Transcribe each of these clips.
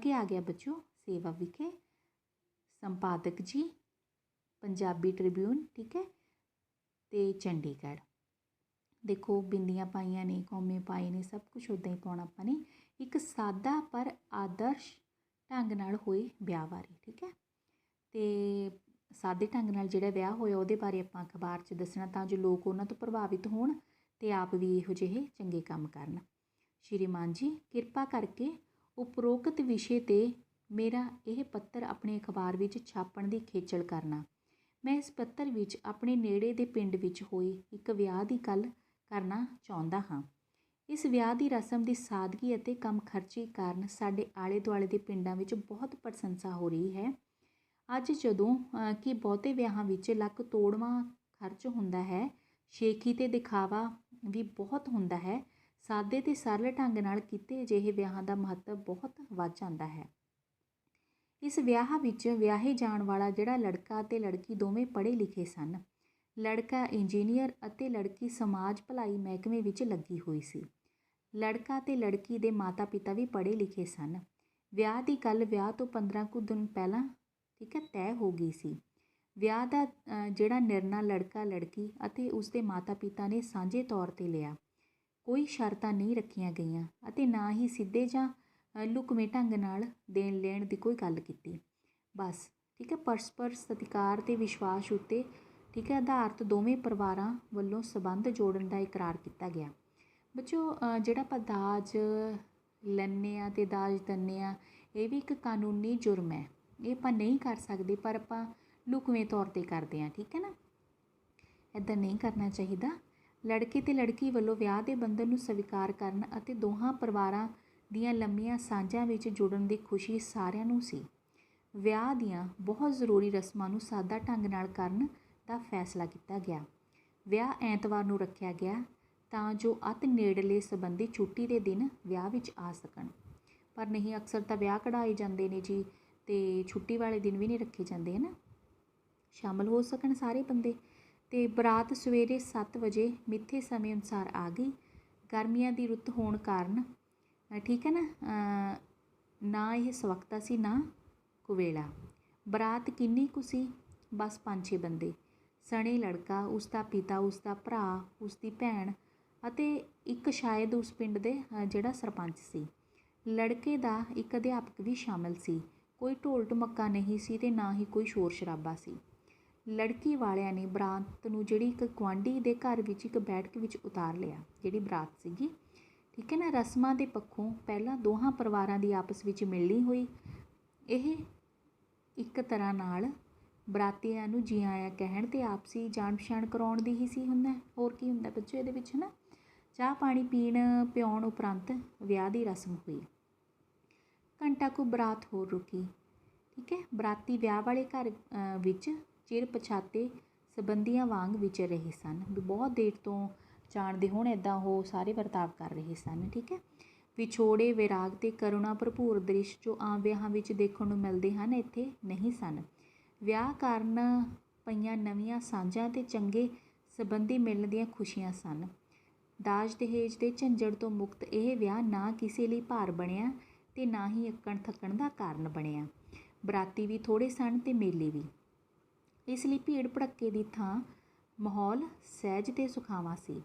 ਅੱਗੇ आ गया बच्चों सेवा विखे संपादक जी पंजाबी ट्रिब्यून, ठीक है, तो चंडीगढ़। देखो बिंदियां पाइया ने, कौमे पाए ने, सब कुछ उदा ही पाना ਆਪਾਂ ने। एक सादा पर आदर्श ढंग नाल होए विआह बारे, ठीक है, तो सादे ढंग नाल जिहड़ा विआह होया उहदे बारे आपां अखबार 'ਚ दसना तां जो लोग उन्हां तो प्रभावित होण ते आप भी इहो ਜਿਹੇ चंगे काम करन। श्रीमान जी किरपा करके उपरोक्त विषय ते मेरा यह पत्र अपने अखबार विच छापण दी खेचल करना। मैं इस पत्र विच अपने नेड़े दे पिंड विच होई एक विआह दी गल करना चाहुंदा हां। इस विआह दी रस्म दी सादगी अते कम खर्ची काਰਨ साडे आले दुआले दे पिंडां विच बहुत प्रशंसा हो रही है। ਅੱਜ ਜਦੋਂ ਕਿ ਬਹੁਤੇ ਵਿਆਹਾਂ ਵਿੱਚ ਲੱਕ ਤੋੜਵਾਂ ਖਰਚ ਹੁੰਦਾ ਹੈ, ਸ਼ੇਖੀ ਤੇ ਦਿਖਾਵਾ ਵੀ ਬਹੁਤ ਹੁੰਦਾ ਹੈ, ਸਾਦੇ ਤੇ ਸਰਲ ਢੰਗ ਨਾਲ ਕੀਤੇ ਅਜਿਹੇ ਵਿਆਹਾਂ ਦਾ ਮਹੱਤਵ ਬਹੁਤ ਵੱਧ ਜਾਂਦਾ ਹੈ। ਇਸ ਵਿਆਹ ਵਿੱਚ ਵਿਆਹੇ ਜਾਣ ਵਾਲਾ ਜਿਹੜਾ ਲੜਕਾ ਅਤੇ ਲੜਕੀ ਦੋਵੇਂ ਪੜ੍ਹੇ ਲਿਖੇ ਸਨ। ਲੜਕਾ ਇੰਜੀਨੀਅਰ ਅਤੇ ਲੜਕੀ ਸਮਾਜ ਭਲਾਈ ਮਹਿਕਮੇ ਵਿੱਚ ਲੱਗੀ ਹੋਈ ਸੀ। ਲੜਕਾ ਅਤੇ ਲੜਕੀ ਦੇ ਮਾਤਾ ਪਿਤਾ ਵੀ ਪੜ੍ਹੇ ਲਿਖੇ ਸਨ। ਵਿਆਹ ਦੀ ਗੱਲ ਵਿਆਹ ਤੋਂ 15 ਕੁ ਦਿਨ ਪਹਿਲਾਂ, ਠੀਕ ਹੈ, ਤੈਅ ਹੋ ਗਈ ਸੀ। ਵਿਆਹ ਦਾ ਜਿਹੜਾ ਨਿਰਣਾ ਲੜਕਾ ਲੜਕੀ ਅਤੇ ਉਸਦੇ ਮਾਤਾ ਪਿਤਾ ਨੇ ਸਾਂਝੇ ਤੌਰ 'ਤੇ ਲਿਆ। ਕੋਈ ਸ਼ਰਤਾਂ ਨਹੀਂ ਰੱਖੀਆਂ ਗਈਆਂ ਅਤੇ ਨਾ ਹੀ ਸਿੱਧੇ ਜਾਂ ਲੁਕਵੇਂ ਢੰਗ ਨਾਲ ਦੇਣ ਲੈਣ ਦੀ ਕੋਈ ਗੱਲ ਕੀਤੀ। ਬਸ, ਠੀਕ ਹੈ, ਪਰਸਪਰ ਸਤਿਕਾਰ ਅਤੇ ਵਿਸ਼ਵਾਸ ਉੱਤੇ, ਠੀਕ ਹੈ, ਆਧਾਰਿਤ ਦੋਵੇਂ ਪਰਿਵਾਰਾਂ ਵੱਲੋਂ ਸਬੰਧ ਜੋੜਨ ਦਾ ਇਕਰਾਰ ਕੀਤਾ ਗਿਆ। ਬੱਚੋ ਜਿਹੜਾ ਆਪਾਂ ਦਾਜ ਲੈਂਦੇ ਹਾਂ ਅਤੇ ਦਾਜ ਦਿੰਦੇ ਹਾਂ, ਇਹ ਵੀ ਇੱਕ ਕਾਨੂੰਨੀ ਜੁਰਮ ਹੈ। ਇਹ ਆਪਾਂ ਨਹੀਂ ਕਰ ਸਕਦੇ, ਪਰ ਆਪਾਂ ਲੁਕਵੇਂ ਤੌਰ 'ਤੇ ਕਰਦੇ ਹਾਂ, ਠੀਕ ਹੈ ਨਾ, ਇੱਦਾਂ ਨਹੀਂ ਕਰਨਾ ਚਾਹੀਦਾ। ਲੜਕੇ ਅਤੇ ਲੜਕੀ ਵੱਲੋਂ ਵਿਆਹ ਦੇ ਬੰਧਨ ਨੂੰ ਸਵੀਕਾਰ ਕਰਨ ਅਤੇ ਦੋਹਾਂ ਪਰਿਵਾਰਾਂ ਦੀਆਂ ਲੰਮੀਆਂ ਸਾਂਝਾਂ ਵਿੱਚ ਜੁੜਨ ਦੀ ਖੁਸ਼ੀ ਸਾਰਿਆਂ ਨੂੰ ਸੀ। ਵਿਆਹ ਦੀਆਂ ਬਹੁਤ ਜ਼ਰੂਰੀ ਰਸਮਾਂ ਨੂੰ ਸਾਦਾ ਢੰਗ ਨਾਲ ਕਰਨ ਦਾ ਫੈਸਲਾ ਕੀਤਾ ਗਿਆ। ਵਿਆਹ ਐਤਵਾਰ ਨੂੰ ਰੱਖਿਆ ਗਿਆ ਤਾਂ ਜੋ ਅਤਿ ਨੇੜਲੇ ਸੰਬੰਧੀ ਛੁੱਟੀ ਦੇ ਦਿਨ ਵਿਆਹ ਵਿੱਚ ਆ ਸਕਣ। ਪਰ ਨਹੀਂ, ਅਕਸਰ ਤਾਂ ਵਿਆਹ ਕਢਾਏ ਜਾਂਦੇ ਨੇ ਜੀ, ਅਤੇ ਛੁੱਟੀ ਵਾਲੇ ਦਿਨ ਵੀ ਨਹੀਂ ਰੱਖੇ ਜਾਂਦੇ, ਹੈ ਨਾ, ਸ਼ਾਮਲ ਹੋ ਸਕਣ ਸਾਰੇ ਬੰਦੇ। ਅਤੇ ਬਰਾਤ ਸਵੇਰੇ 7 ਵਜੇ ਮਿੱਥੇ ਸਮੇਂ ਅਨੁਸਾਰ ਆ ਗਈ। ਗਰਮੀਆਂ ਦੀ ਰੁੱਤ ਹੋਣ ਕਾਰਨ, ਠੀਕ ਹੈ ਨਾ, ਨਾ ਇਹ ਸਵਖਤਾ ਸੀ ਨਾ ਕੁਵੇਲਾ। ਬਰਾਤ ਕਿੰਨੀ ਕੁ ਸੀ? ਬਸ 5-6 ਬੰਦੇ। ਸਣੇ ਲੜਕਾ, ਉਸਦਾ ਪਿਤਾ, ਉਸਦਾ ਭਰਾ, ਉਸਦੀ ਭੈਣ ਅਤੇ ਇੱਕ ਸ਼ਾਇਦ ਉਸ ਪਿੰਡ ਦੇ ਜਿਹੜਾ ਸਰਪੰਚ ਸੀ। ਲੜਕੇ ਦਾ ਇੱਕ ਅਧਿਆਪਕ ਵੀ ਸ਼ਾਮਲ ਸੀ। ਕੋਈ ਢੋਲ ਢਮੱਕਾ ਨਹੀਂ ਸੀ ਅਤੇ ਨਾ ਹੀ ਕੋਈ ਸ਼ੋਰ ਸ਼ਰਾਬਾ ਸੀ। ਲੜਕੀ ਵਾਲਿਆਂ ਨੇ ਬਰਾਤ ਨੂੰ ਜਿਹੜੀ ਇੱਕ ਗੁਆਂਢੀ ਦੇ ਘਰ ਵਿੱਚ ਇੱਕ ਬੈਠਕ ਵਿੱਚ ਉਤਾਰ ਲਿਆ, ਜਿਹੜੀ ਬਰਾਤ ਸੀਗੀ, ਠੀਕ ਹੈ ਨਾ। ਰਸਮਾਂ ਦੇ ਪੱਖੋਂ ਪਹਿਲਾਂ ਦੋਹਾਂ ਪਰਿਵਾਰਾਂ ਦੀ ਆਪਸ ਵਿੱਚ ਮਿਲਣੀ ਹੋਈ। ਇਹ ਇੱਕ ਤਰ੍ਹਾਂ ਨਾਲ ਬਰਾਤੀਆਂ ਨੂੰ ਜੀ ਆਇਆਂ ਕਹਿਣ ਅਤੇ ਆਪਸੀ ਜਾਣ ਪਛਾਣ ਕਰਾਉਣ ਦੀ ਹੀ ਸੀ ਹੁੰਦਾ। ਹੋਰ ਕੀ ਹੁੰਦਾ ਬੱਚੋ ਇਹਦੇ ਵਿੱਚ, ਹੈ ਨਾ। ਚਾਹ ਪਾਣੀ ਪੀਣ ਪਿਆਉਣ ਉਪਰੰਤ ਵਿਆਹ ਦੀ ਰਸਮ ਹੋਈ। ਘੰਟਾ ਕੁ ਬਰਾਤ ਹੋਰ ਰੁਕੀ, ਠੀਕ ਹੈ। ਬਰਾਤੀ ਵਿਆਹ ਵਾਲੇ ਘਰ ਵਿੱਚ ਚਿਰ ਪਛਾਤੇ ਸੰਬੰਧੀਆਂ ਵਾਂਗ ਵਿਚਰ ਰਹੇ ਸਨ, ਵੀ ਬਹੁਤ ਦੇਰ ਤੋਂ ਜਾਣਦੇ ਹੋਣ, ਇੱਦਾਂ ਉਹ ਸਾਰੇ ਵਰਤਾਵ ਕਰ ਰਹੇ ਸਨ, ਠੀਕ ਹੈ। ਵਿਛੋੜੇ, ਵਿਰਾਗ ਅਤੇ ਕਰੁਣਾ ਭਰਪੂਰ ਦ੍ਰਿਸ਼ ਜੋ ਆਮ ਵਿਆਹਾਂ ਵਿੱਚ ਦੇਖਣ ਨੂੰ ਮਿਲਦੇ ਹਨ, ਇੱਥੇ ਨਹੀਂ ਸਨ। ਵਿਆਹ ਕਾਰਨ ਪਈਆਂ ਨਵੀਆਂ ਸਾਂਝਾਂ ਅਤੇ ਚੰਗੇ ਸੰਬੰਧੀ ਮਿਲਣ ਦੀਆਂ ਖੁਸ਼ੀਆਂ ਸਨ। ਦਾਜ ਦਹੇਜ ਦੇ ਝੰਜਟ ਤੋਂ ਮੁਕਤ ਇਹ ਵਿਆਹ ਨਾ ਕਿਸੇ ਲਈ ਭਾਰ ਬਣਿਆ ਅਤੇ ਨਾ ਹੀ ਅੱਕਣ ਥੱਕਣ ਦਾ ਕਾਰਨ ਬਣਿਆ। ਬਰਾਤੀ ਵੀ ਥੋੜ੍ਹੇ ਸਨ ਅਤੇ ਮੇਲੇ ਵੀ, ਇਸ ਲਈ ਭੀੜ ਭੜੱਕੇ ਦੀ ਥਾਂ ਮਾਹੌਲ ਸਹਿਜ ਅਤੇ ਸੁਖਾਵਾਂ ਸੀ।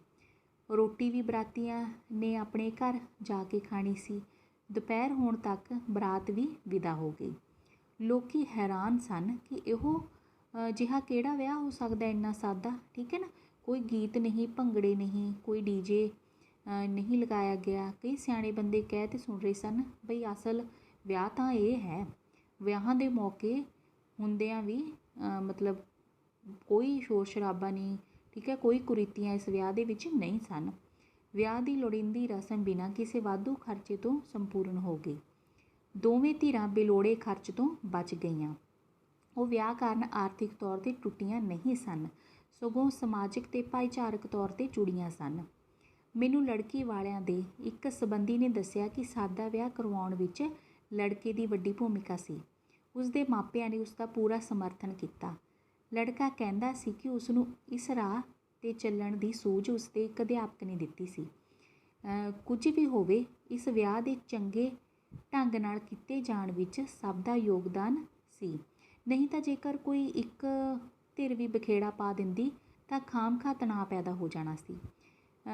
ਰੋਟੀ ਵੀ ਬਰਾਤੀਆਂ ਨੇ ਆਪਣੇ ਘਰ ਜਾ ਕੇ ਖਾਣੀ ਸੀ। ਦੁਪਹਿਰ ਹੋਣ ਤੱਕ ਬਰਾਤ ਵੀ ਵਿਦਾ ਹੋ ਗਈ। ਲੋਕ ਹੈਰਾਨ ਸਨ ਕਿ ਇਹੋ ਜਿਹਾ ਕਿਹੜਾ ਵਿਆਹ ਹੋ ਸਕਦਾ ਇੰਨਾ ਸਾਦਾ, ਠੀਕ ਹੈ ਨਾ। ਕੋਈ ਗੀਤ ਨਹੀਂ, ਭੰਗੜੇ ਨਹੀਂ, ਕੋਈ ਡੀਜੇ ਨਹੀਂ ਲਗਾਇਆ ਗਿਆ। ਕਈ ਸਿਆਣੇ ਬੰਦੇ ਕਹਿ ਤੇ ਸੁਣ ਰਹੇ ਸਨ ਬਈ ਅਸਲ ਵਿਆਹ ਤਾਂ ਇਹ ਹੈ। ਵਿਆਹਾਂ ਦੇ ਮੌਕੇ ਹੁੰਦਿਆਂ ਵੀ ਮਤਲਬ ਕੋਈ ਸ਼ੋਰ ਸ਼ਰਾਬਾ ਨਹੀਂ, ਠੀਕ ਹੈ, ਕੋਈ ਕੁਰੀਤੀਆਂ ਇਸ ਵਿਆਹ ਦੇ ਵਿੱਚ ਨਹੀਂ ਸਨ। ਵਿਆਹ ਦੀ ਲੋੜੀਂਦੀ ਰਸਮ ਬਿਨਾਂ ਕਿਸੇ ਵਾਧੂ ਖਰਚੇ ਤੋਂ ਸੰਪੂਰਨ ਹੋ ਗਈ। ਦੋਵੇਂ ਧਿਰਾਂ ਬੇਲੋੜੇ ਖਰਚ ਤੋਂ ਬਚ ਗਈਆਂ। ਉਹ ਵਿਆਹ ਕਾਰਨ ਆਰਥਿਕ ਤੌਰ 'ਤੇ ਟੁੱਟੀਆਂ ਨਹੀਂ ਸਨ, ਸਗੋਂ ਸਮਾਜਿਕ ਅਤੇ ਭਾਈਚਾਰਕ ਤੌਰ 'ਤੇ ਜੁੜੀਆਂ ਸਨ। ਮੈਨੂੰ ਲੜਕੀ ਵਾਲਿਆਂ ਦੇ ਇੱਕ ਸੰਬੰਧੀ ਨੇ ਦੱਸਿਆ ਕਿ ਸਾਦਾ ਵਿਆਹ ਕਰਵਾਉਣ ਵਿੱਚ ਲੜਕੇ ਦੀ ਵੱਡੀ ਭੂਮਿਕਾ ਸੀ। ਉਸਦੇ ਮਾਪਿਆਂ ਨੇ ਉਸਦਾ ਪੂਰਾ ਸਮਰਥਨ ਕੀਤਾ। ਲੜਕਾ ਕਹਿੰਦਾ ਸੀ ਕਿ ਉਸਨੂੰ ਇਸ ਰਾਹ 'ਤੇ ਚੱਲਣ ਦੀ ਸੂਝ ਉਸਦੇ ਇੱਕ ਅਧਿਆਪਕ ਨੇ ਦਿੱਤੀ ਸੀ। ਕੁਝ ਵੀ ਹੋਵੇ, ਇਸ ਵਿਆਹ ਦੇ ਚੰਗੇ ਢੰਗ ਨਾਲ ਕੀਤੇ ਜਾਣ ਵਿੱਚ ਸਭ ਦਾ ਯੋਗਦਾਨ ਸੀ। ਨਹੀਂ ਤਾਂ ਜੇਕਰ ਕੋਈ ਇੱਕ ਧਿਰ ਵੀ ਬਖੇੜਾ ਪਾ ਦਿੰਦੀ ਤਾਂ ਖਾਮਖਾਹ ਤਣਾਅ ਪੈਦਾ ਹੋ ਜਾਣਾ ਸੀ।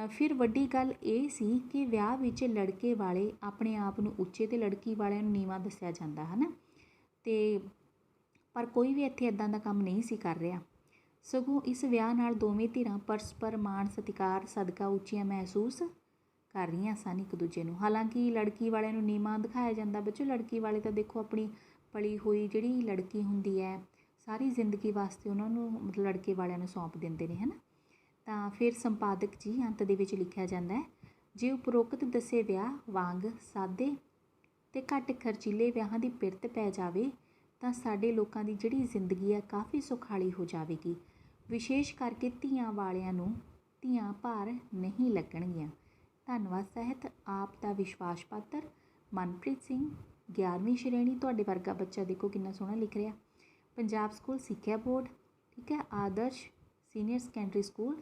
ਫਿਰ ਵੱਡੀ ਗੱਲ ਇਹ ਸੀ ਕਿ ਵਿਆਹ ਵਿੱਚ ਲੜਕੇ ਵਾਲੇ ਆਪਣੇ ਆਪ ਨੂੰ ਉੱਚੇ ਅਤੇ ਲੜਕੀ ਵਾਲਿਆਂ ਨੂੰ ਨੀਵਾਂ ਦੱਸਿਆ ਜਾਂਦਾ ਹੈ ਨਾ। ਅਤੇ ਪਰ ਕੋਈ ਵੀ ਇੱਥੇ ਇੱਦਾਂ ਦਾ ਕੰਮ ਨਹੀਂ ਸੀ ਕਰ ਰਿਹਾ, ਸਗੋਂ ਇਸ ਵਿਆਹ ਨਾਲ ਦੋਵੇਂ ਧਿਰਾਂ ਪਰਸਪਰ ਮਾਣ ਸਤਿਕਾਰ ਸਦਕਾ ਉੱਚੀਆਂ ਮਹਿਸੂਸ ਕਰ ਰਹੀਆਂ ਸਨ ਇੱਕ ਦੂਜੇ ਨੂੰ। ਹਾਲਾਂਕਿ ਲੜਕੀ ਵਾਲਿਆਂ ਨੂੰ ਨੀਵਾਂ ਦਿਖਾਇਆ ਜਾਂਦਾ ਬੱਚੋ। ਲੜਕੀ ਵਾਲੇ ਤਾਂ ਦੇਖੋ ਆਪਣੀ ਪਲੀ ਹੋਈ ਜਿਹੜੀ ਲੜਕੀ ਹੁੰਦੀ ਹੈ ਸਾਰੀ ਜ਼ਿੰਦਗੀ ਵਾਸਤੇ ਉਹਨਾਂ ਨੂੰ ਮਤਲਬ ਲੜਕੇ ਵਾਲਿਆਂ ਨੂੰ ਸੌਂਪ ਦਿੰਦੇ ਨੇ, ਹੈ ਨਾ। ਤਾਂ ਫਿਰ ਸੰਪਾਦਕ ਜੀ ਅੰਤ ਦੇ ਵਿੱਚ ਲਿਖਿਆ ਜਾਂਦਾ ਹੈ, ਜੇ ਉਪਰੋਕਤ ਦੱਸੇ ਵਿਆਹ ਵਾਂਗ ਸਾਦੇ ਅਤੇ ਘੱਟ ਖਰਚੀਲੇ ਵਿਆਹਾਂ ਦੀ ਪਿਰਤ ਪੈ ਜਾਵੇ ਤਾਂ ਸਾਡੇ ਲੋਕਾਂ ਦੀ ਜਿਹੜੀ ਜ਼ਿੰਦਗੀ ਹੈ ਕਾਫੀ ਸੁਖਾਲੀ ਹੋ ਜਾਵੇਗੀ। ਵਿਸ਼ੇਸ਼ ਕਰਕੇ ਧੀਆਂ ਵਾਲਿਆਂ ਨੂੰ ਧੀਆਂ ਭਾਰ ਨਹੀਂ ਲੱਗਣਗੀਆਂ। ਧੰਨਵਾਦ ਸਾਹਿਤ। ਆਪ ਦਾ ਵਿਸ਼ਵਾਸ ਪਾਤਰ ਮਨਪ੍ਰੀਤ ਸਿੰਘ, 11ਵੀਂ ਸ਼੍ਰੇਣੀ। ਤੁਹਾਡੇ ਵਰਗਾ ਬੱਚਾ ਦੇਖੋ ਕਿੰਨਾ ਸੋਹਣਾ ਲਿਖ ਰਿਹਾ। ਪੰਜਾਬ ਸਕੂਲ ਸਿੱਖਿਆ ਬੋਰਡ, ਠੀਕ ਹੈ, ਆਦਰਸ਼ ਸੀਨੀਅਰ ਸੈਕੰਡਰੀ ਸਕੂਲ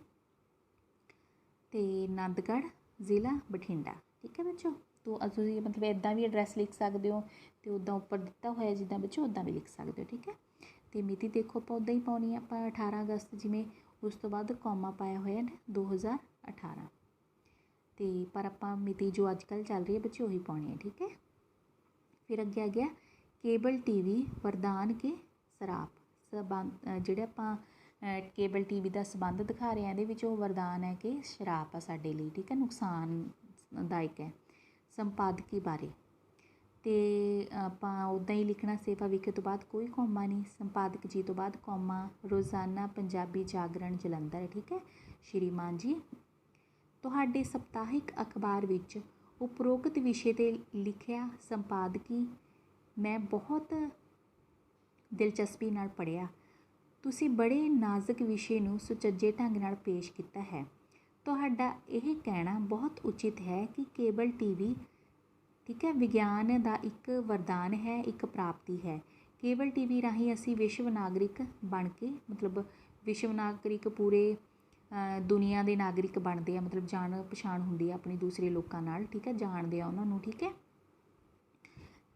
ਅਤੇ ਆਨੰਦਗੜ੍ਹ ਜ਼ਿਲ੍ਹਾ ਬਠਿੰਡਾ, ਠੀਕ ਹੈ ਬੱਚੋ। ਤੋਂ ਤੁਸੀਂ ਮਤਲਬ ਇੱਦਾਂ ਵੀ ਐਡਰੈਸ ਲਿਖ ਸਕਦੇ ਹੋ ਅਤੇ ਉੱਦਾਂ ਉੱਪਰ ਦਿੱਤਾ ਹੋਇਆ ਜਿੱਦਾਂ ਬੱਚੋ ਉੱਦਾਂ ਵੀ ਲਿਖ ਸਕਦੇ ਹੋ, ਠੀਕ ਹੈ। ਅਤੇ ਮਿਤੀ ਦੇਖੋ ਆਪਾਂ ਉੱਦਾਂ ਹੀ ਪਾਉਣੀ ਆ ਆਪਾਂ 18 ਅਗਸਤ, ਜਿਵੇਂ ਉਸ ਤੋਂ ਬਾਅਦ ਕੌਮਾ ਪਾਇਆ ਹੋਇਆ ਨੇ 2018। ਅਤੇ ਪਰ ਆਪਾਂ ਮਿਤੀ ਜੋ ਅੱਜ ਕੱਲ੍ਹ ਚੱਲ ਰਹੀ ਹੈ ਬੱਚੇ ਉਹੀ ਪਾਉਣੀ ਹੈ, ਠੀਕ ਹੈ। ਫਿਰ ਅੱਗੇ ਆ ਗਿਆ ਕੇਬਲ TV ਵਰਦਾਨ ਕੇ ਸਰਾਪ। ਜਿਹੜੇ ਆਪਾਂ ਕੇਬਲ TV ਦਾ ਸੰਬੰਧ ਦਿਖਾ ਰਹੇ ਹਾਂ ਇਹਦੇ ਵਿੱਚ ਉਹ ਵਰਦਾਨ ਹੈ ਕਿ ਸ਼ਰਾਪ ਆ ਸਾਡੇ ਲਈ, ਠੀਕ ਹੈ, ਨੁਕਸਾਨਦਾਇਕ ਹੈ। ਸੰਪਾਦਕੀ ਬਾਰੇ ਅਤੇ ਆਪਾਂ ਉੱਦਾਂ ਹੀ ਲਿਖਣਾ ਸੇਵਾ ਵਿਖੇ ਤੋਂ ਬਾਅਦ ਕੋਈ ਕੌਮਾ ਨਹੀਂ, ਸੰਪਾਦਕ ਜੀ ਤੋਂ ਬਾਅਦ ਕੌਮਾ, ਰੋਜ਼ਾਨਾ ਪੰਜਾਬੀ ਜਾਗਰਣ ਜਲੰਧਰ, ਠੀਕ ਹੈ। ਸ਼੍ਰੀਮਾਨ ਜੀ, ਤੁਹਾਡੇ ਸਪਤਾਹਿਕ ਅਖਬਾਰ ਵਿੱਚ ਉਪਰੋਕਤ ਵਿਸ਼ੇ 'ਤੇ ਲਿਖਿਆ ਸੰਪਾਦਕੀ ਮੈਂ ਬਹੁਤ ਦਿਲਚਸਪੀ ਨਾਲ ਪੜ੍ਹਿਆ। ਤੁਸੀਂ ਬੜੇ ਨਾਜ਼ੁਕ ਵਿਸ਼ੇ ਨੂੰ ਸੁਚੱਜੇ ਢੰਗ ਨਾਲ ਪੇਸ਼ ਕੀਤਾ ਹੈ। ਤੁਹਾਡਾ ਇਹ ਕਹਿਣਾ ਬਹੁਤ ਉਚਿਤ ਹੈ ਕਿ ਕੇਬਲ TV, ਠੀਕ ਹੈ, ਵਿਗਿਆਨ ਦਾ ਇੱਕ ਵਰਦਾਨ ਹੈ, ਇੱਕ ਪ੍ਰਾਪਤੀ ਹੈ। ਕੇਬਲ TV ਰਾਹੀਂ ਅਸੀਂ ਵਿਸ਼ਵ ਨਾਗਰਿਕ ਬਣ ਕੇ ਮਤਲਬ ਵਿਸ਼ਵ ਨਾਗਰਿਕ ਪੂਰੇ ਦੁਨੀਆ ਦੇ ਨਾਗਰਿਕ ਬਣਦੇ ਆ, ਮਤਲਬ ਜਾਣ ਪਛਾਣ ਹੁੰਦੀ ਆ ਆਪਣੀ ਦੂਸਰੇ ਲੋਕਾਂ ਨਾਲ, ਠੀਕ ਹੈ, ਜਾਣਦੇ ਆ ਉਹਨਾਂ ਨੂੰ, ਠੀਕ ਹੈ।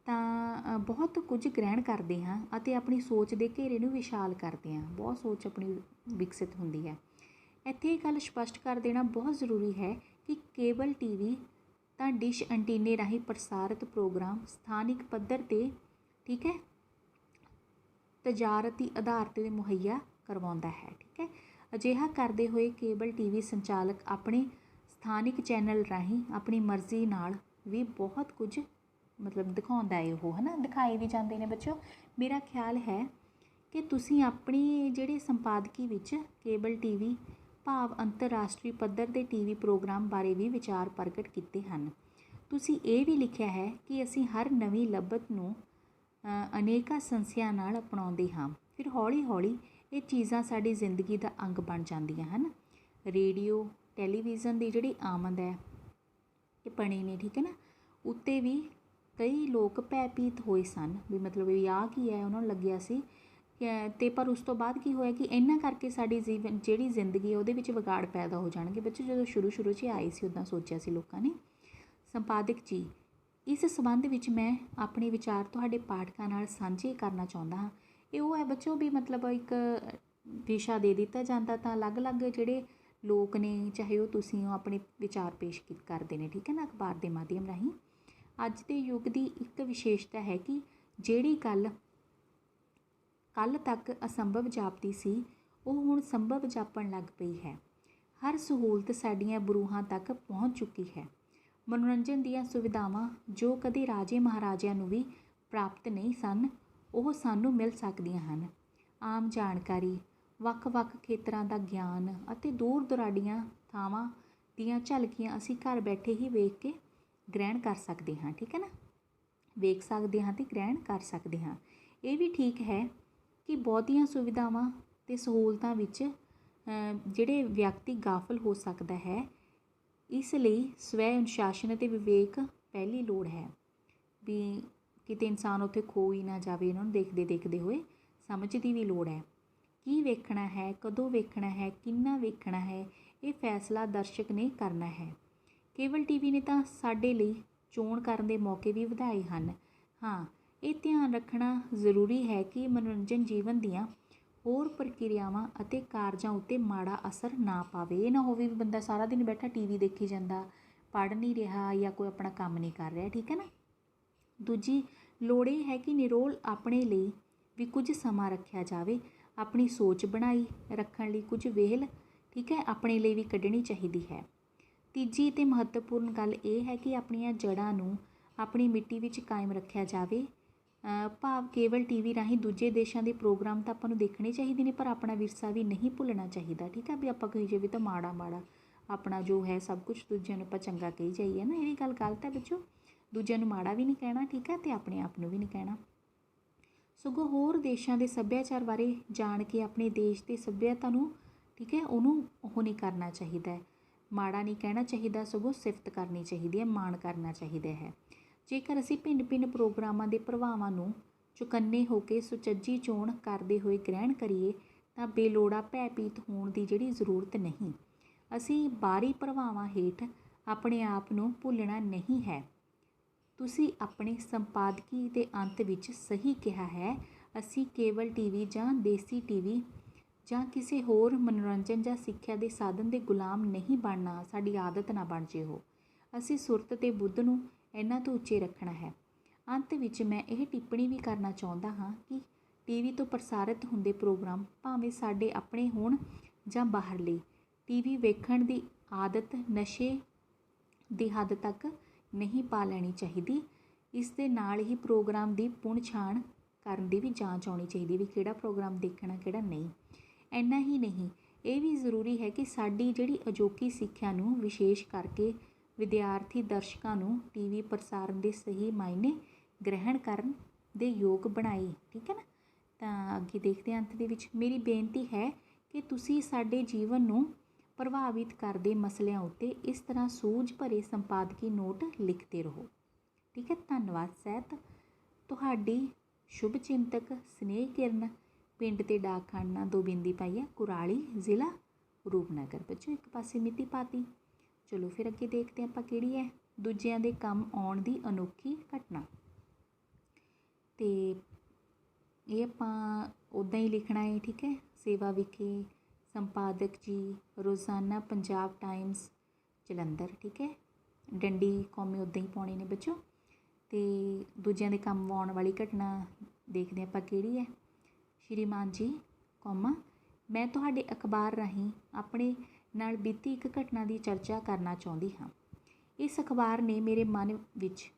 ਤਾਂ ਬਹੁਤ ਕੁਝ ਗ੍ਰਹਿਣ ਕਰਦੇ ਹਾਂ ਅਤੇ ਆਪਣੀ ਸੋਚ ਦੇ ਘੇਰੇ ਨੂੰ ਵਿਸ਼ਾਲ ਕਰਦੇ ਹਾਂ। ਬਹੁਤ ਸੋਚ ਆਪਣੀ ਵਿਕਸਿਤ ਹੁੰਦੀ ਹੈ। ਇੱਥੇ ਇਹ ਗੱਲ ਸਪਸ਼ਟ ਕਰ ਦੇਣਾ ਬਹੁਤ ਜ਼ਰੂਰੀ ਹੈ ਕਿ ਕੇਬਲ TV ਤਾਂ ਡਿਸ਼ ਐਂਟੀਨੇ ਰਾਹੀਂ ਪ੍ਰਸਾਰਿਤ ਪ੍ਰੋਗਰਾਮ ਸਥਾਨਿਕ ਪੱਧਰ 'ਤੇ, ਠੀਕ ਹੈ, ਤਜਾਰਤੀ ਆਧਾਰ 'ਤੇ ਮੁਹੱਈਆ ਕਰਵਾਉਂਦਾ ਹੈ, ਠੀਕ ਹੈ। ਅਜਿਹਾ ਕਰਦੇ ਹੋਏ ਕੇਬਲ TV ਸੰਚਾਲਕ ਆਪਣੇ ਸਥਾਨਿਕ ਚੈਨਲ ਰਾਹੀਂ ਆਪਣੀ ਮਰਜ਼ੀ ਨਾਲ ਵੀ ਬਹੁਤ ਕੁਝ ਮਤਲਬ ਦਿਖਾਉਂਦਾ ਹੈ ਉਹ, ਹੈ ਨਾ, ਦਿਖਾਏ ਵੀ ਜਾਂਦੇ ਨੇ ਬੱਚੋ। ਮੇਰਾ ਖਿਆਲ ਹੈ ਕਿ ਤੁਸੀਂ ਆਪਣੀ ਜਿਹੜੇ ਸੰਪਾਦਕੀ ਵਿੱਚ ਕੇਬਲ TV ਭਾਵ ਅੰਤਰਰਾਸ਼ਟਰੀ ਪੱਧਰ ਦੇ TV ਪ੍ਰੋਗਰਾਮ ਬਾਰੇ ਵੀ ਵਿਚਾਰ ਪ੍ਰਗਟ ਕੀਤੇ ਹਨ। ਤੁਸੀਂ ਇਹ ਵੀ ਲਿਖਿਆ ਹੈ ਕਿ ਅਸੀਂ ਹਰ ਨਵੀਂ ਲੱਭਤ ਨੂੰ ਅਨੇਕਾਂ ਸੰਸਿਆਂ ਨਾਲ ਅਪਣਾਉਂਦੇ ਹਾਂ, ਫਿਰ ਹੌਲੀ ਹੌਲੀ ਇਹ ਚੀਜ਼ਾਂ ਸਾਡੀ ਜ਼ਿੰਦਗੀ ਦਾ ਅੰਗ ਬਣ ਜਾਂਦੀਆਂ ਹਨ। ਰੇਡੀਓ ਟੈਲੀਵਿਜ਼ਨ ਦੀ ਜਿਹੜੀ ਆਮਦ ਹੈ ਇਹ ਬਣੀ ਨੇ, ਠੀਕ ਹੈ ਨਾ, ਉੱਤੇ ਵੀ ਕਈ ਲੋਕ ਭੈਭੀਤ ਹੋਏ ਸਨ ਵੀ ਮਤਲਬ ਇਹ ਆਹ ਕੀ ਹੈ, ਉਹਨਾਂ ਨੂੰ ਲੱਗਿਆ ਸੀ। ਅਤੇ ਪਰ ਉਸ ਤੋਂ ਬਾਅਦ ਕੀ ਹੋਇਆ ਕਿ ਇਹਨਾਂ ਕਰਕੇ ਸਾਡੀ ਜਿਹੜੀ ਜ਼ਿੰਦਗੀ ਹੈ ਉਹਦੇ ਵਿੱਚ ਵਿਗਾੜ ਪੈਦਾ ਹੋ ਜਾਣਗੇ ਬੱਚੇ। ਜਦੋਂ ਸ਼ੁਰੂ 'ਚ ਆਏ ਸੀ ਉੱਦਾਂ ਸੋਚਿਆ ਸੀ ਲੋਕਾਂ ਨੇ। ਸੰਪਾਦਕ ਜੀ, ਇਸ ਸੰਬੰਧ ਵਿੱਚ ਮੈਂ ਆਪਣੇ ਵਿਚਾਰ ਤੁਹਾਡੇ ਪਾਠਕਾਂ ਨਾਲ ਸਾਂਝੇ ਕਰਨਾ ਚਾਹੁੰਦਾ ਹਾਂ। ਇਹ ਉਹ ਹੈ ਬੱਚੋ ਵੀ ਮਤਲਬ ਇੱਕ ਵਿਸ਼ਾ ਦੇ ਦਿੱਤਾ ਜਾਂਦਾ ਤਾਂ ਅਲੱਗ-ਅਲੱਗ ਜਿਹੜੇ ਲੋਕ ਨੇ, ਚਾਹੇ ਉਹ ਤੁਸੀਂ ਹੋ, ਆਪਣੇ ਵਿਚਾਰ ਪੇਸ਼ ਕਰਦੇ ਨੇ, ਠੀਕ ਹੈ ਨਾ, ਅਖਬਾਰ ਦੇ ਮਾਧਿਅਮ ਰਾਹੀਂ। ਅੱਜ ਦੇ ਯੁੱਗ ਦੀ ਇੱਕ ਵਿਸ਼ੇਸ਼ਤਾ ਹੈ ਕਿ ਜਿਹੜੀ ਗੱਲ ਕੱਲ੍ਹ ਤੱਕ ਅਸੰਭਵ ਜਾਪਦੀ ਸੀ ਉਹ ਹੁਣ ਸੰਭਵ ਜਾਪਣ ਲੱਗ ਪਈ ਹੈ। ਹਰ ਸਹੂਲਤ ਸਾਡੀਆਂ ਬਰੂਹਾਂ ਤੱਕ ਪਹੁੰਚ ਚੁੱਕੀ ਹੈ। ਮਨੋਰੰਜਨ ਦੀਆਂ ਸੁਵਿਧਾਵਾਂ ਜੋ ਕਦੇ ਰਾਜੇ ਮਹਾਰਾਜਿਆਂ ਨੂੰ ਵੀ ਪ੍ਰਾਪਤ ਨਹੀਂ ਸਨ, ਉਹ ਸਾਨੂੰ ਮਿਲ ਸਕਦੀਆਂ ਹਨ। ਆਮ ਜਾਣਕਾਰੀ, ਵੱਖ-ਵੱਖ ਖੇਤਰਾਂ ਦਾ ਗਿਆਨ ਅਤੇ ਦੂਰ ਦੁਰਾਡੀਆਂ ਥਾਵਾਂ ਦੀਆਂ ਝਲਕੀਆਂ ਅਸੀਂ ਘਰ ਬੈਠੇ ਹੀ ਵੇਖ ਕੇ ਗ੍ਰਹਿਣ ਕਰ ਸਕਦੇ ਹਾਂ, ਠੀਕ ਹੈ ਨਾ, ਵੇਖ ਸਕਦੇ ਹਾਂ ਅਤੇ ਗ੍ਰਹਿਣ ਕਰ ਸਕਦੇ ਹਾਂ। ਇਹ ਵੀ ਠੀਕ ਹੈ ਕਿ ਬਹੁਤੀਆਂ ਸੁਵਿਧਾਵਾਂ ਅਤੇ ਸਹੂਲਤਾਂ ਵਿੱਚ ਜਿਹੜੇ ਵਿਅਕਤੀ ਗਾਫਲ ਹੋ ਸਕਦਾ ਹੈ। ਇਸ ਲਈ ਸਵੈ ਅਨੁਸ਼ਾਸਨ ਅਤੇ ਵਿਵੇਕ ਪਹਿਲੀ ਲੋੜ ਹੈ ਵੀ ਕਿਤੇ ਇਨਸਾਨ ਉੱਥੇ ਖੋ ਹੀ ਨਾ ਜਾਵੇ। ਇਹਨਾਂ ਨੂੰ ਦੇਖਦੇ ਹੋਏ ਸਮਝ ਦੀ ਵੀ ਲੋੜ ਹੈ। ਕੀ ਵੇਖਣਾ ਹੈ, ਕਦੋਂ ਵੇਖਣਾ ਹੈ, ਕਿੰਨਾ ਵੇਖਣਾ ਹੈ, ਇਹ ਫੈਸਲਾ ਦਰਸ਼ਕ ਨੇ ਕਰਨਾ ਹੈ। ਕੇਬਲ TV ਨੇ ਤਾਂ ਸਾਡੇ ਲਈ ਚੋਣ ਕਰਨ ਦੇ ਮੌਕੇ ਵੀ ਵਧਾਏ ਹਨ। ਹਾਂ, ਇਹ ਧਿਆਨ ਰੱਖਣਾ ਜ਼ਰੂਰੀ ਹੈ ਕਿ ਮਨੋਰੰਜਨ ਜੀਵਨ ਦੀਆਂ ਹੋਰ ਪ੍ਰਕਿਰਿਆਵਾਂ ਅਤੇ ਕਾਰਜਾਂ ਉੱਤੇ ਮਾੜਾ ਅਸਰ ਨਾ ਪਾਵੇ। ਇਹ ਨਾ ਹੋਵੇ ਵੀ ਬੰਦਾ ਸਾਰਾ ਦਿਨ ਬੈਠਾ TV ਦੇਖੀ ਜਾਂਦਾ, ਪੜ੍ਹ ਨਹੀਂ ਰਿਹਾ ਜਾਂ ਕੋਈ ਆਪਣਾ ਕੰਮ ਨਹੀਂ ਕਰ ਰਿਹਾ, ਠੀਕ ਹੈ ਨਾ। ਦੂਜੀ ਲੋੜ ਇਹ ਹੈ ਕਿ ਨਿਰੋਲ ਆਪਣੇ ਲਈ ਵੀ ਕੁਝ ਸਮਾਂ ਰੱਖਿਆ ਜਾਵੇ। ਆਪਣੀ ਸੋਚ ਬਣਾਈ ਰੱਖਣ ਲਈ ਕੁਝ ਵਿਹਲ, ਠੀਕ ਹੈ, ਆਪਣੇ ਲਈ ਵੀ ਕੱਢਣੀ ਚਾਹੀਦੀ ਹੈ। ਤੀਜੀ ਅਤੇ ਮਹੱਤਵਪੂਰਨ ਗੱਲ ਇਹ ਹੈ ਕਿ ਆਪਣੀਆਂ ਜੜ੍ਹਾਂ ਨੂੰ ਆਪਣੀ ਮਿੱਟੀ ਵਿੱਚ ਕਾਇਮ ਰੱਖਿਆ ਜਾਵੇ। ਭਾਵ ਕੇਵਲ TV ਰਾਹੀਂ ਦੂਜੇ ਦੇਸ਼ਾਂ ਦੇ ਪ੍ਰੋਗਰਾਮ ਤਾਂ ਆਪਾਂ ਨੂੰ ਦੇਖਣੇ ਚਾਹੀਦੇ ਨੇ, ਪਰ ਆਪਣਾ ਵਿਰਸਾ ਵੀ ਨਹੀਂ ਭੁੱਲਣਾ ਚਾਹੀਦਾ, ਠੀਕ ਹੈ। ਵੀ ਆਪਾਂ ਕਹੀ ਜਾਵੇ ਤਾਂ ਮਾੜਾ ਆਪਣਾ ਜੋ ਹੈ ਸਭ ਕੁਛ ਦੂਜਿਆਂ ਨੂੰ ਆਪਾਂ ਚੰਗਾ ਕਹੀ ਜਾਈਏ ਨਾ, ਇਹ ਵੀ ਗੱਲ ਗਲਤ ਹੈ ਬੱਚੋ। ਦੂਜਿਆਂ ਨੂੰ ਮਾੜਾ ਵੀ ਨਹੀਂ ਕਹਿਣਾ, ਠੀਕ ਹੈ, ਅਤੇ ਆਪਣੇ ਆਪ ਨੂੰ ਵੀ ਨਹੀਂ ਕਹਿਣਾ। ਸਗੋਂ ਹੋਰ ਦੇਸ਼ਾਂ ਦੇ ਸੱਭਿਆਚਾਰ ਬਾਰੇ ਜਾਣ ਕੇ ਆਪਣੇ ਦੇਸ਼ ਦੇ ਸੱਭਿਅਤਾ ਨੂੰ, ਠੀਕ ਹੈ, ਉਹਨੂੰ ਉਹ ਨਹੀਂ ਕਰਨਾ ਚਾਹੀਦਾ, ਮਾੜਾ ਨਹੀਂ ਕਹਿਣਾ ਚਾਹੀਦਾ, ਸਗੋਂ ਸਿਫਤ ਕਰਨੀ ਚਾਹੀਦੀ ਹੈ, ਮਾਣ ਕਰਨਾ ਚਾਹੀਦਾ ਹੈ। ਜੇਕਰ ਅਸੀਂ ਭਿੰਨ ਭਿੰਨ ਪ੍ਰੋਗਰਾਮਾਂ ਦੇ ਪ੍ਰਭਾਵਾਂ ਨੂੰ ਚੁਕੰਨੇ ਹੋ ਕੇ ਸੁਚੱਜੀ ਚੋਣ ਕਰਦੇ ਹੋਏ ਗ੍ਰਹਿਣ ਕਰੀਏ ਤਾਂ ਬੇਲੋੜਾ ਭੈਭੀਤ ਹੋਣ ਦੀ ਜਿਹੜੀ ਜ਼ਰੂਰਤ ਨਹੀਂ। ਅਸੀਂ ਬਾਹਰੀ ਪ੍ਰਭਾਵਾਂ ਹੇਠ ਆਪਣੇ ਆਪ ਨੂੰ ਭੁੱਲਣਾ ਨਹੀਂ ਹੈ। ਤੁਸੀਂ ਆਪਣੇ ਸੰਪਾਦਕੀ ਦੇ ਅੰਤ ਵਿੱਚ ਸਹੀ ਕਿਹਾ ਹੈ। ਅਸੀਂ ਕੇਵਲ TV ਜਾਂ ਦੇਸੀ TV ਜਾਂ ਕਿਸੇ ਹੋਰ ਮਨੋਰੰਜਨ ਜਾਂ ਸਿੱਖਿਆ ਦੇ ਸਾਧਨ ਦੇ ਗੁਲਾਮ ਨਹੀਂ ਬਣਨਾ, ਸਾਡੀ ਆਦਤ ਨਾ ਬਣ ਜੇ ਉਹ। ਅਸੀਂ ਸੁਰਤ ਅਤੇ ਬੁੱਧ ਨੂੰ ਇਹਨਾਂ ਤੋਂ ਉੱਚੇ ਰੱਖਣਾ ਹੈ। ਅੰਤ ਵਿੱਚ ਮੈਂ ਇਹ ਟਿੱਪਣੀ ਵੀ ਕਰਨਾ ਚਾਹੁੰਦਾ ਹਾਂ ਕਿ TV ਤੋਂ ਪ੍ਰਸਾਰਿਤ ਹੁੰਦੇ ਪ੍ਰੋਗਰਾਮ ਭਾਵੇਂ ਸਾਡੇ ਆਪਣੇ ਹੋਣ ਜਾਂ ਬਾਹਰਲੇ, TV ਵੇਖਣ ਦੀ ਆਦਤ ਨਸ਼ੇ ਦੀ ਹੱਦ ਤੱਕ ਨਹੀਂ ਪਾ ਲੈਣੀ ਚਾਹੀਦੀ। ਇਸ ਦੇ ਨਾਲ ਹੀ ਪ੍ਰੋਗਰਾਮ ਦੀ ਪੁਣ ਛਾਣ ਕਰਨ ਦੀ ਵੀ ਜਾਂਚ ਆਉਣੀ ਚਾਹੀਦੀ ਵੀ ਕਿਹੜਾ ਪ੍ਰੋਗਰਾਮ ਦੇਖਣਾ ਕਿਹੜਾ ਨਹੀਂ। ਇੰਨਾ ਹੀ ਨਹੀਂ, ਇਹ ਵੀ ਜ਼ਰੂਰੀ ਹੈ ਕਿ ਸਾਡੀ ਜਿਹੜੀ ਅਜੋਕੀ ਸਿੱਖਿਆ ਨੂੰ ਵਿਸ਼ੇਸ਼ ਕਰਕੇ ਵਿਦਿਆਰਥੀ ਦਰਸ਼ਕਾਂ ਨੂੰ TV ਪ੍ਰਸਾਰਣ ਦੇ ਸਹੀ ਮਾਇਨੇ ਗ੍ਰਹਿਣ ਕਰਨ ਦੇ ਯੋਗ ਬਣਾਏ, ਠੀਕ ਹੈ ਨਾ। ਤਾਂ ਅੱਗੇ ਦੇਖਦੇ ਹਾਂ ਅੰਤ ਦੇ ਵਿੱਚ। ਮੇਰੀ ਬੇਨਤੀ ਹੈ ਕਿ ਤੁਸੀਂ ਸਾਡੇ ਜੀਵਨ ਨੂੰ ਪ੍ਰਭਾਵਿਤ ਕਰਦੇ ਮਸਲਿਆਂ ਉੱਤੇ ਇਸ ਤਰ੍ਹਾਂ ਸੂਝ ਭਰੇ ਸੰਪਾਦਕੀ ਨੋਟ ਲਿਖਦੇ ਰਹੋ, ਠੀਕ ਹੈ। ਧੰਨਵਾਦ ਸਹਿਤ। ਤੁਹਾਡੀ ਸ਼ੁਭ ਚਿੰਤਕ ਸਨੇਹ ਕਿਰਨ, ਪਿੰਡ ਤੇ ਡਾਕਖਾਨਾ 2 ਬਿੰਦੀ ਪਾਈ ਹੈ, ਕੁਰਾਲੀ, ਜ਼ਿਲ੍ਹਾ ਰੂਪਨਗਰ। ਬੱਚੋ ਇੱਕ ਪਾਸੇ ਮਿਤੀ ਪਾਤੀ। ਚਲੋ ਫਿਰ ਅੱਗੇ ਦੇਖਦੇ ਆਪਾਂ ਕਿਹੜੀ ਹੈ। ਦੂਜਿਆਂ ਦੇ ਕੰਮ ਆਉਣ ਦੀ ਅਨੋਖੀ ਘਟਨਾ। ਅਤੇ ਇਹ ਆਪਾਂ ਉੱਦਾਂ ਹੀ ਲਿਖਣਾ ਹੈ, ਠੀਕ ਹੈ। ਸੇਵਾ ਵਿਖੇ ਸੰਪਾਦਕ ਜੀ, ਰੋਜ਼ਾਨਾ ਪੰਜਾਬ ਟਾਈਮਸ ਜਲੰਧਰ, ਠੀਕ ਹੈ। ਡੰਡੀ ਕੌਮੇ ਉੱਦਾਂ ਹੀ ਪਾਉਣੇ ਨੇ ਬੱਚੋ। ਅਤੇ ਦੂਜਿਆਂ ਦੇ ਕੰਮ ਆਉਣ ਵਾਲੀ ਘਟਨਾ ਦੇਖਦੇ ਆਪਾਂ ਕਿਹੜੀ ਹੈ। ਸ਼੍ਰੀਮਾਨ ਜੀ, ਮੈਂ ਤੁਹਾਡੇ ਅਖਬਾਰ ਰਾਹੀਂ ਆਪਣੇ ਨਾਲ ਬੀਤੀ ਇੱਕ ਘਟਨਾ ਦੀ ਚਰਚਾ ਕਰਨਾ ਚਾਹੁੰਦੀ ਹਾਂ। ਇਸ ਅਖਬਾਰ ਨੇ ਮੇਰੇ ਮਨ ਵਿੱਚ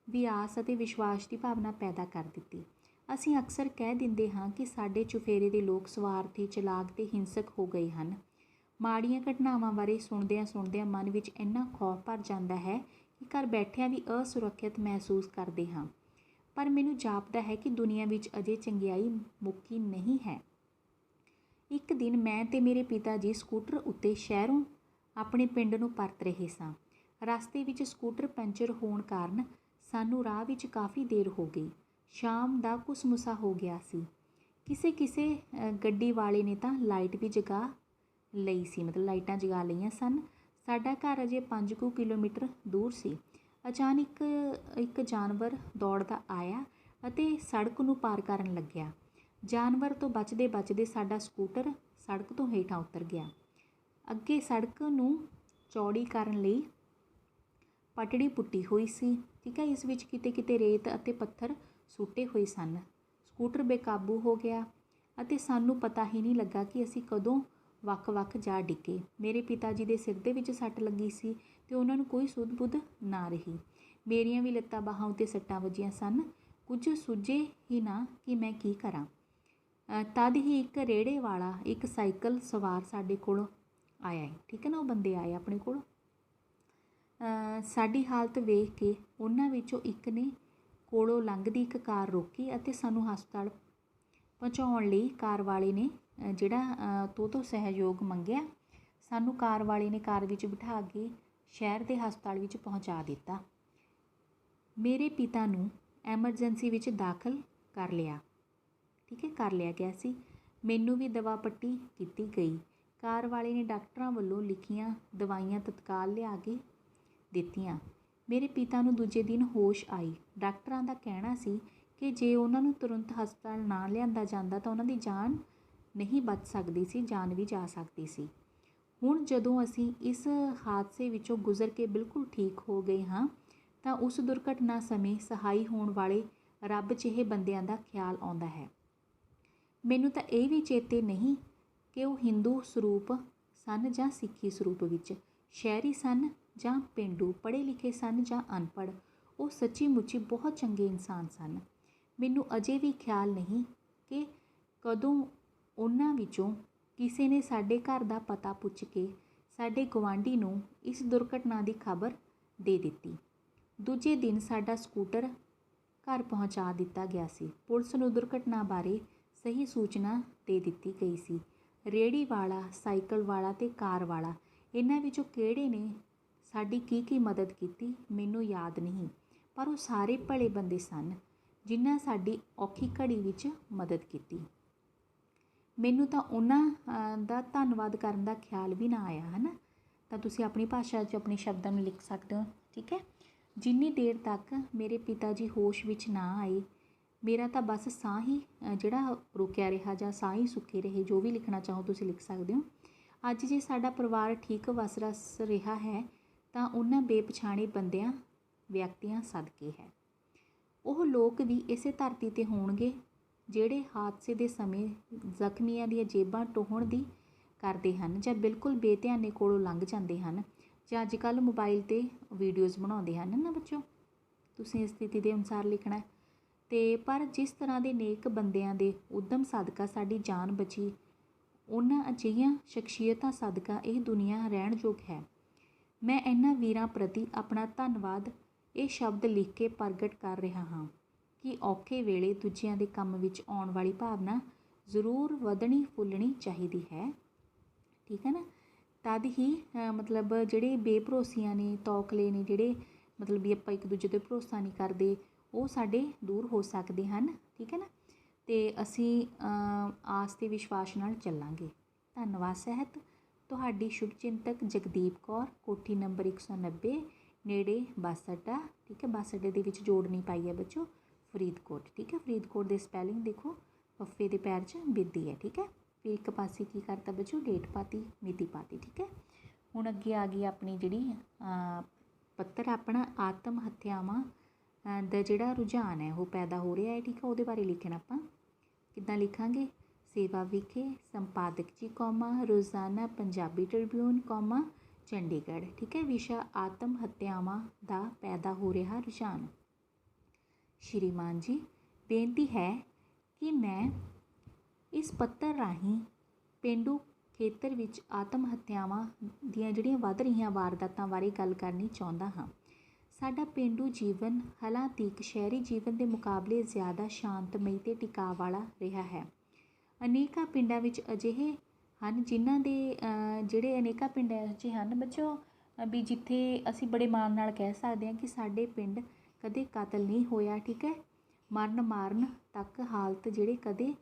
ਵੀ ਆਸ ਅਤੇ ਵਿਸ਼ਵਾਸ ਦੀ ਭਾਵਨਾ ਪੈਦਾ ਕਰ ਦਿੱਤੀ। ਅਸੀਂ ਅਕਸਰ ਕਹਿ ਦਿੰਦੇ ਹਾਂ ਕਿ ਸਾਡੇ ਚੁਫੇਰੇ ਦੇ ਲੋਕ ਸਵਾਰਥੀ, ਚਲਾਕ ਤੇ ਹਿੰਸਕ ਹੋ ਗਏ ਹਨ। ਮਾੜੀਆਂ ਘਟਨਾਵਾਂ ਬਾਰੇ ਸੁਣਦਿਆਂ ਮਨ ਵਿੱਚ ਇੰਨਾ ਖੌਫ ਭਰ ਜਾਂਦਾ ਹੈ ਕਿ ਘਰ ਬੈਠਿਆਂ ਵੀ ਅਸੁਰੱਖਿਅਤ ਮਹਿਸੂਸ ਕਰਦੇ ਹਾਂ। ਪਰ ਮੈਨੂੰ ਜਾਪਦਾ ਹੈ ਕਿ ਦੁਨੀਆ ਵਿੱਚ ਅਜੇ ਚੰਗਿਆਈ ਮੁੱਕੀ ਨਹੀਂ ਹੈ। ਇੱਕ ਦਿਨ ਮੈਂ ਤੇ ਮੇਰੇ ਪਿਤਾ ਜੀ ਸਕੂਟਰ ਉੱਤੇ ਸ਼ਹਿਰੋਂ ਆਪਣੇ ਪਿੰਡ ਨੂੰ ਪਰਤ ਰਹੇ ਸਾਂ। ਰਸਤੇ ਵਿੱਚ ਸਕੂਟਰ ਪੈਂਚਰ ਹੋਣ ਕਾਰਨ ਸਾਨੂੰ ਰਾਹ ਵਿੱਚ ਕਾਫੀ ਦੇਰ ਹੋ ਗਈ। ਸ਼ਾਮ ਦਾ ਘੁਸਮੁਸਾ ਹੋ ਗਿਆ ਸੀ। ਕਿਸੇ ਗੱਡੀ ਵਾਲੇ ਨੇ ਤਾਂ ਲਾਈਟ ਵੀ ਜਗਾ ਲਈ ਸੀ, ਮਤਲਬ ਲਾਈਟਾਂ ਜਗਾ ਲਈਆਂ ਸਨ। ਸਾਡਾ ਘਰ ਅਜੇ 5 ਕਿਲੋਮੀਟਰ ਦੂਰ ਸੀ। ਅਚਾਨਕ ਇੱਕ ਜਾਨਵਰ ਦੌੜਦਾ ਆਇਆ ਅਤੇ ਸੜਕ ਨੂੰ ਪਾਰ ਕਰਨ ਲੱਗਿਆ। ਜਾਨਵਰ ਤੋਂ ਬਚਦੇ ਸਾਡਾ ਸਕੂਟਰ ਸੜਕ ਤੋਂ ਹੇਠਾਂ ਉਤਰ ਗਿਆ। ਅੱਗੇ ਸੜਕ ਨੂੰ ਚੌੜੀ ਕਰਨ ਲਈ ਪਟੜੀ ਪੁੱਟੀ ਹੋਈ ਸੀ, ਠੀਕ ਹੈ। ਇਸ ਵਿੱਚ ਕਿਤੇ ਰੇਤ ਅਤੇ ਪੱਥਰ ਸੁੱਟੇ ਹੋਏ ਸਨ। ਸਕੂਟਰ ਬੇਕਾਬੂ ਹੋ ਗਿਆ ਅਤੇ ਸਾਨੂੰ ਪਤਾ ਹੀ ਨਹੀਂ ਲੱਗਾ ਕਿ ਅਸੀਂ ਕਦੋਂ ਵੱਖ ਜਾ ਡਿੱਗੇ। ਮੇਰੇ ਪਿਤਾ ਜੀ ਦੇ ਸਿਰ ਦੇ ਵਿੱਚ ਸੱਟ ਲੱਗੀ ਸੀ ਅਤੇ ਉਹਨਾਂ ਨੂੰ ਕੋਈ ਸੁੱਧ ਬੁੱਧ ਨਾ ਰਹੀ। ਮੇਰੀਆਂ ਵੀ ਲੱਤਾਂ ਬਾਹਾਂ ਉੱਤੇ ਸੱਟਾਂ ਵੱਜੀਆਂ ਸਨ। ਕੁਝ ਸੁੱਝੇ ਹੀ ਨਾ ਕਿ ਮੈਂ ਕੀ ਕਰਾਂ। ਤਦ ਹੀ ਇੱਕ ਰੇੜੇ ਵਾਲਾ, ਇੱਕ ਸਾਈਕਲ ਸਵਾਰ ਸਾਡੇ ਕੋਲ ਆਇਆ ਹੈ, ਠੀਕ ਹੈ ਨਾ। ਉਹ ਬੰਦੇ ਆਏ ਆਪਣੇ ਕੋਲ। ਸਾਡੀ ਹਾਲਤ ਵੇਖ ਕੇ ਉਹਨਾਂ ਵਿੱਚੋਂ ਇੱਕ ਨੇ ਕੋਲੋਂ ਲੰਘਦੀ ਇੱਕ ਕਾਰ ਰੋਕੀ ਅਤੇ ਸਾਨੂੰ ਹਸਪਤਾਲ ਪਹੁੰਚਾਉਣ ਲਈ ਕਾਰ ਵਾਲੇ ਨੇ ਜਿਹੜਾ ਤੋਂ ਸਹਿਯੋਗ ਮੰਗਿਆ। ਸਾਨੂੰ ਕਾਰ ਵਾਲੇ ਨੇ ਕਾਰ ਵਿੱਚ ਬਿਠਾ ਕੇ ਸ਼ਹਿਰ ਦੇ ਹਸਪਤਾਲ ਵਿੱਚ ਪਹੁੰਚਾ ਦਿੱਤਾ। ਮੇਰੇ ਪਿਤਾ ਨੂੰ ਐਮਰਜੈਂਸੀ ਵਿੱਚ ਦਾਖਲ ਕਰ ਲਿਆ, ਠੀਕ ਹੈ, ਕਰ ਲਿਆ ਗਿਆ ਸੀ। ਮੈਨੂੰ ਵੀ ਦਵਾ ਪੱਟੀ ਕੀਤੀ ਗਈ। ਕਾਰ ਵਾਲੇ ਨੇ ਡਾਕਟਰਾਂ ਵੱਲੋਂ ਲਿਖੀਆਂ ਦਵਾਈਆਂ ਤਤਕਾਲ ਲਿਆ ਕੇ ਦਿੱਤੀਆਂ। ਮੇਰੇ ਪਿਤਾ ਨੂੰ ਦੂਜੇ ਦਿਨ ਹੋਸ਼ ਆਈ। ਡਾਕਟਰਾਂ ਦਾ ਕਹਿਣਾ ਸੀ ਕਿ ਜੇ ਉਹਨਾਂ ਨੂੰ ਤੁਰੰਤ ਹਸਪਤਾਲ ਨਾ ਲਿਆਂਦਾ ਜਾਂਦਾ ਤਾਂ ਉਹਨਾਂ ਦੀ ਜਾਨ ਨਹੀਂ ਬਚ ਸਕਦੀ ਸੀ, ਜਾਨ ਵੀ ਜਾ ਸਕਦੀ ਸੀ। ਹੁਣ ਜਦੋਂ ਅਸੀਂ ਇਸ ਹਾਦਸੇ ਵਿੱਚੋਂ ਗੁਜ਼ਰ ਕੇ ਬਿਲਕੁਲ ਠੀਕ ਹੋ ਗਏ ਹਾਂ ਤਾਂ ਉਸ ਦੁਰਘਟਨਾ ਸਮੇਂ ਸਹਾਈ ਹੋਣ ਵਾਲੇ ਰੱਬ ਜਿਹੇ ਬੰਦਿਆਂ ਦਾ ਖਿਆਲ ਆਉਂਦਾ ਹੈ। ਮੈਨੂੰ ਤਾਂ ਇਹ ਵੀ ਚੇਤੇ ਨਹੀਂ ਕਿ ਉਹ ਹਿੰਦੂ ਸਰੂਪ ਸਨ ਜਾਂ ਸਿੱਖੀ ਸਰੂਪ ਵਿੱਚ, ਸ਼ਹਿਰੀ ਸਨ ਜਾਂ ਪੇਂਡੂ, ਪੜ੍ਹੇ ਲਿਖੇ ਸਨ ਜਾਂ ਅਨਪੜ੍ਹ। ਉਹ ਸੱਚੀ ਮੁੱਚੀ ਬਹੁਤ ਚੰਗੇ ਇਨਸਾਨ ਸਨ। ਮੈਨੂੰ ਅਜੇ ਵੀ ਖਿਆਲ ਨਹੀਂ ਕਿ ਕਦੋਂ ਉਹਨਾਂ ਵਿੱਚੋਂ ਕਿਸੇ ਨੇ ਸਾਡੇ ਘਰ ਦਾ ਪਤਾ ਪੁੱਛ ਕੇ ਸਾਡੇ ਗੁਆਂਢੀ ਨੂੰ ਇਸ ਦੁਰਘਟਨਾ ਦੀ ਖਬਰ ਦੇ ਦਿੱਤੀ। ਦੂਜੇ ਦਿਨ ਸਾਡਾ ਸਕੂਟਰ ਘਰ ਪਹੁੰਚਾ ਦਿੱਤਾ ਗਿਆ ਸੀ। ਪੁਲਿਸ ਨੂੰ ਦੁਰਘਟਨਾ ਬਾਰੇ ਸਹੀ ਸੂਚਨਾ ਦੇ ਦਿੱਤੀ ਗਈ ਸੀ। ਰੇਹੜੀ ਵਾਲਾ, ਸਾਈਕਲ ਵਾਲਾ ਤੇ ਕਾਰ ਵਾਲਾ, ਇਹਨਾਂ ਵਿੱਚੋਂ ਕਿਹੜੇ ਨੇ ਸਾਡੀ ਕੀ ਮਦਦ ਕੀਤੀ ਮੈਨੂੰ ਯਾਦ ਨਹੀਂ, ਪਰ ਉਹ ਸਾਰੇ ਭਲੇ ਬੰਦੇ ਸਨ ਜਿਨ੍ਹਾਂ ਸਾਡੀ ਔਖੀ ਘੜੀ ਵਿੱਚ ਮਦਦ ਕੀਤੀ। ਮੈਨੂੰ ਤਾਂ ਉਹਨਾਂ ਦਾ ਧੰਨਵਾਦ ਕਰਨ ਦਾ ਖਿਆਲ ਵੀ ਨਾ ਆਇਆ, ਹੈ ਨਾ। ਤਾਂ ਤੁਸੀਂ ਆਪਣੀ ਭਾਸ਼ਾ 'ਚ ਆਪਣੇ ਸ਼ਬਦਾਂ ਨੂੰ ਲਿਖ ਸਕਦੇ ਹੋ, ਠੀਕ ਹੈ। ਜਿੰਨੀ ਦੇਰ ਤੱਕ ਮੇਰੇ ਪਿਤਾ ਜੀ ਹੋਸ਼ ਵਿੱਚ ਨਾ ਆਏ, ਮੇਰਾ ਤਾਂ ਬਸ ਸਾਹ ਹੀ ਜਿਹੜਾ ਰੁਕਿਆ ਰਿਹਾ ਜਾਂ ਸਾਹ ਹੀ ਸੁੱਕੇ ਰਹੇ, ਜੋ ਵੀ ਲਿਖਣਾ ਚਾਹੋ ਤੁਸੀਂ ਲਿਖ ਸਕਦੇ ਹੋ। ਅੱਜ ਜੇ ਸਾਡਾ ਪਰਿਵਾਰ ਠੀਕ ਵਸ ਰਸ ਰਿਹਾ ਹੈ ਤਾਂ ਉਹਨਾਂ ਬੇਪਛਾਣੇ ਬੰਦਿਆਂ ਵਿਅਕਤੀਆਂ ਸਦਕੇ ਹੈ। ਉਹ ਲੋਕ ਵੀ ਇਸੇ ਧਰਤੀ 'ਤੇ ਹੋਣਗੇ ਜਿਹੜੇ ਹਾਦਸੇ ਦੇ ਸਮੇਂ ਜ਼ਖਮੀਆਂ ਦੀਆਂ ਜੇਬਾਂ ਟੋਹਣ ਦੀ ਕਰਦੇ ਹਨ ਜਾਂ ਬਿਲਕੁਲ ਬੇਧਿਆਨੇ ਕੋਲੋਂ ਲੰਘ ਜਾਂਦੇ ਹਨ ਜਾਂ ਅੱਜ ਕੱਲ੍ਹ ਮੋਬਾਈਲ 'ਤੇ ਵੀਡੀਓਜ਼ ਬਣਾਉਂਦੇ ਹਨ ਨਾ ਬੱਚੋ। ਤੁਸੀਂ ਇਸ ਸਥਿਤੀ ਦੇ ਅਨੁਸਾਰ ਲਿਖਣਾ। ਅਤੇ ਪਰ ਜਿਸ ਤਰ੍ਹਾਂ ਦੇ ਨੇਕ ਬੰਦਿਆਂ ਦੇ ਉੱਦਮ ਸਦਕਾ ਸਾਡੀ ਜਾਨ ਬਚੀ, ਉਹਨਾਂ ਅਜਿਹੀਆਂ ਸ਼ਖਸੀਅਤਾਂ ਸਦਕਾ ਇਹ ਦੁਨੀਆ ਰਹਿਣ ਯੋਗ ਹੈ। ਮੈਂ ਇਹਨਾਂ ਵੀਰਾਂ ਪ੍ਰਤੀ ਆਪਣਾ ਧੰਨਵਾਦ ਇਹ ਸ਼ਬਦ ਲਿਖ ਕੇ ਪ੍ਰਗਟ ਕਰ ਰਿਹਾ ਹਾਂ ਕਿ ਔਖੇ ਵੇਲੇ ਦੂਜਿਆਂ ਦੇ ਕੰਮ ਵਿੱਚ ਆਉਣ ਵਾਲੀ ਭਾਵਨਾ ਜ਼ਰੂਰ ਵਧਣੀ ਫੁੱਲਣੀ ਚਾਹੀਦੀ ਹੈ, ਠੀਕ ਹੈ ਨਾ। ਤਦ ਹੀ ਮਤਲਬ ਜਿਹੜੇ ਬੇਭਰੋਸੀਆਂ ਨੇ, ਤੌਖਲੇ ਨੇ, ਜਿਹੜੇ ਮਤਲਬ ਵੀ ਆਪਾਂ ਇੱਕ ਦੂਜੇ 'ਤੇ ਭਰੋਸਾ ਨਹੀਂ ਕਰਦੇ, ਉਹ ਸਾਡੇ ਦੂਰ ਹੋ ਸਕਦੇ ਹਨ, ਠੀਕ ਹੈ ਨਾ। ਅਤੇ ਅਸੀਂ ਆਸ ਅਤੇ ਵਿਸ਼ਵਾਸ ਨਾਲ ਚੱਲਾਂਗੇ। ਧੰਨਵਾਦ ਸਹਿਤ। ਤੁਹਾਡੀ ਸ਼ੁਭਚਿੰਤਕ ਜਗਦੀਪ ਕੌਰ, ਕੋਠੀ ਨੰਬਰ 190, ਨੇੜੇ ਬੱਸ ਅੱਡਾ, ਠੀਕ ਹੈ। ਬੱਸ ਅੱਡੇ ਦੇ ਵਿੱਚ ਜੋੜ ਨਹੀਂ ਪਾਈ ਹੈ ਬੱਚੋ, ਫਰੀਦਕੋਟ, ਠੀਕ ਹੈ। ਫਰੀਦਕੋਟ ਦੇ ਸਪੈਲਿੰਗ ਦੇਖੋ, ਫੱਫੇ ਦੇ ਪੈਰ 'ਚ ਬਿੰਦੀ ਹੈ, ਠੀਕ ਹੈ। ਫਿਰ ਇੱਕ ਪਾਸੇ ਕੀ ਕਰਤਾ ਬੱਚੋ, ਡੇਟ ਪਾਤੀ, ਮਿਤੀ ਪਾਤੀ, ਠੀਕ ਹੈ। ਹੁਣ ਅੱਗੇ ਆ ਗਈ ਆਪਣੀ ਜਿਹੜੀ ਪੱਤਰ ਆਪਣਾ ਆਤਮ ਹੱਤਿਆਵਾਂ ਦਾ ਜਿਹੜਾ ਰੁਝਾਨ ਹੈ ਉਹ ਪੈਦਾ ਹੋ ਰਿਹਾ ਹੈ, ਠੀਕ ਹੈ। ਉਹਦੇ ਬਾਰੇ ਲਿਖਣਾ ਆਪਾਂ ਕਿੱਦਾਂ ਲਿਖਾਂਗੇ। ਸੇਵਾ ਵਿਖੇ ਸੰਪਾਦਕ ਜੀ ਕੌਮਾ ਰੋਜ਼ਾਨਾ ਪੰਜਾਬੀ ਟ੍ਰਿਬਿਊਨ ਕੌਮਾ ਚੰਡੀਗੜ੍ਹ, ਠੀਕ ਹੈ। ਵਿਸ਼ਾ ਆਤਮ ਹੱਤਿਆਵਾਂ ਦਾ ਪੈਦਾ ਹੋ ਰਿਹਾ ਰੁਝਾਨ। ਸ਼੍ਰੀਮਾਨ ਜੀ, ਬੇਨਤੀ ਹੈ ਕਿ ਮੈਂ ਇਸ ਪੱਤਰ ਰਾਹੀਂ ਪੇਂਡੂ ਖੇਤਰ ਵਿੱਚ ਆਤਮ ਹੱਤਿਆਵਾਂ ਦੀਆਂ ਜਿਹੜੀਆਂ ਵੱਧ ਰਹੀਆਂ ਵਾਰਦਾਤਾਂ ਬਾਰੇ ਗੱਲ ਕਰਨੀ ਚਾਹੁੰਦਾ ਹਾਂ। ਸਾਡਾ ਪੇਂਡੂ ਜੀਵਨ ਹਾਲਾਂਕਿ ਸ਼ਹਿਰੀ ਜੀਵਨ ਦੇ ਮੁਕਾਬਲੇ ਜ਼ਿਆਦਾ ਸ਼ਾਂਤਮਈ ਅਤੇ ਟਿਕਾਅ ਵਾਲਾ ਰਿਹਾ ਹੈ। ਅਨੇਕਾਂ ਪਿੰਡਾਂ ਵਿੱਚ ਅਜਿਹੇ ਹਨ ਜਿਨ੍ਹਾਂ ਦੇ ਜਿਹੜੇ ਅਨੇਕਾਂ ਪਿੰਡ ਇਹੋ ਜਿਹੇ ਹਨ ਬੱਚੋ ਵੀ ਜਿੱਥੇ ਅਸੀਂ ਬੜੇ ਮਾਣ ਨਾਲ ਕਹਿ ਸਕਦੇ ਹਾਂ ਕਿ ਸਾਡੇ ਪਿੰਡ ਕਦੇ ਕਤਲ ਨਹੀਂ ਹੋਇਆ, ਠੀਕ ਹੈ। ਮਰਨ ਮਾਰਨ ਤੱਕ ਹਾਲਤ ਜਿਹੜੇ ਕਦੇ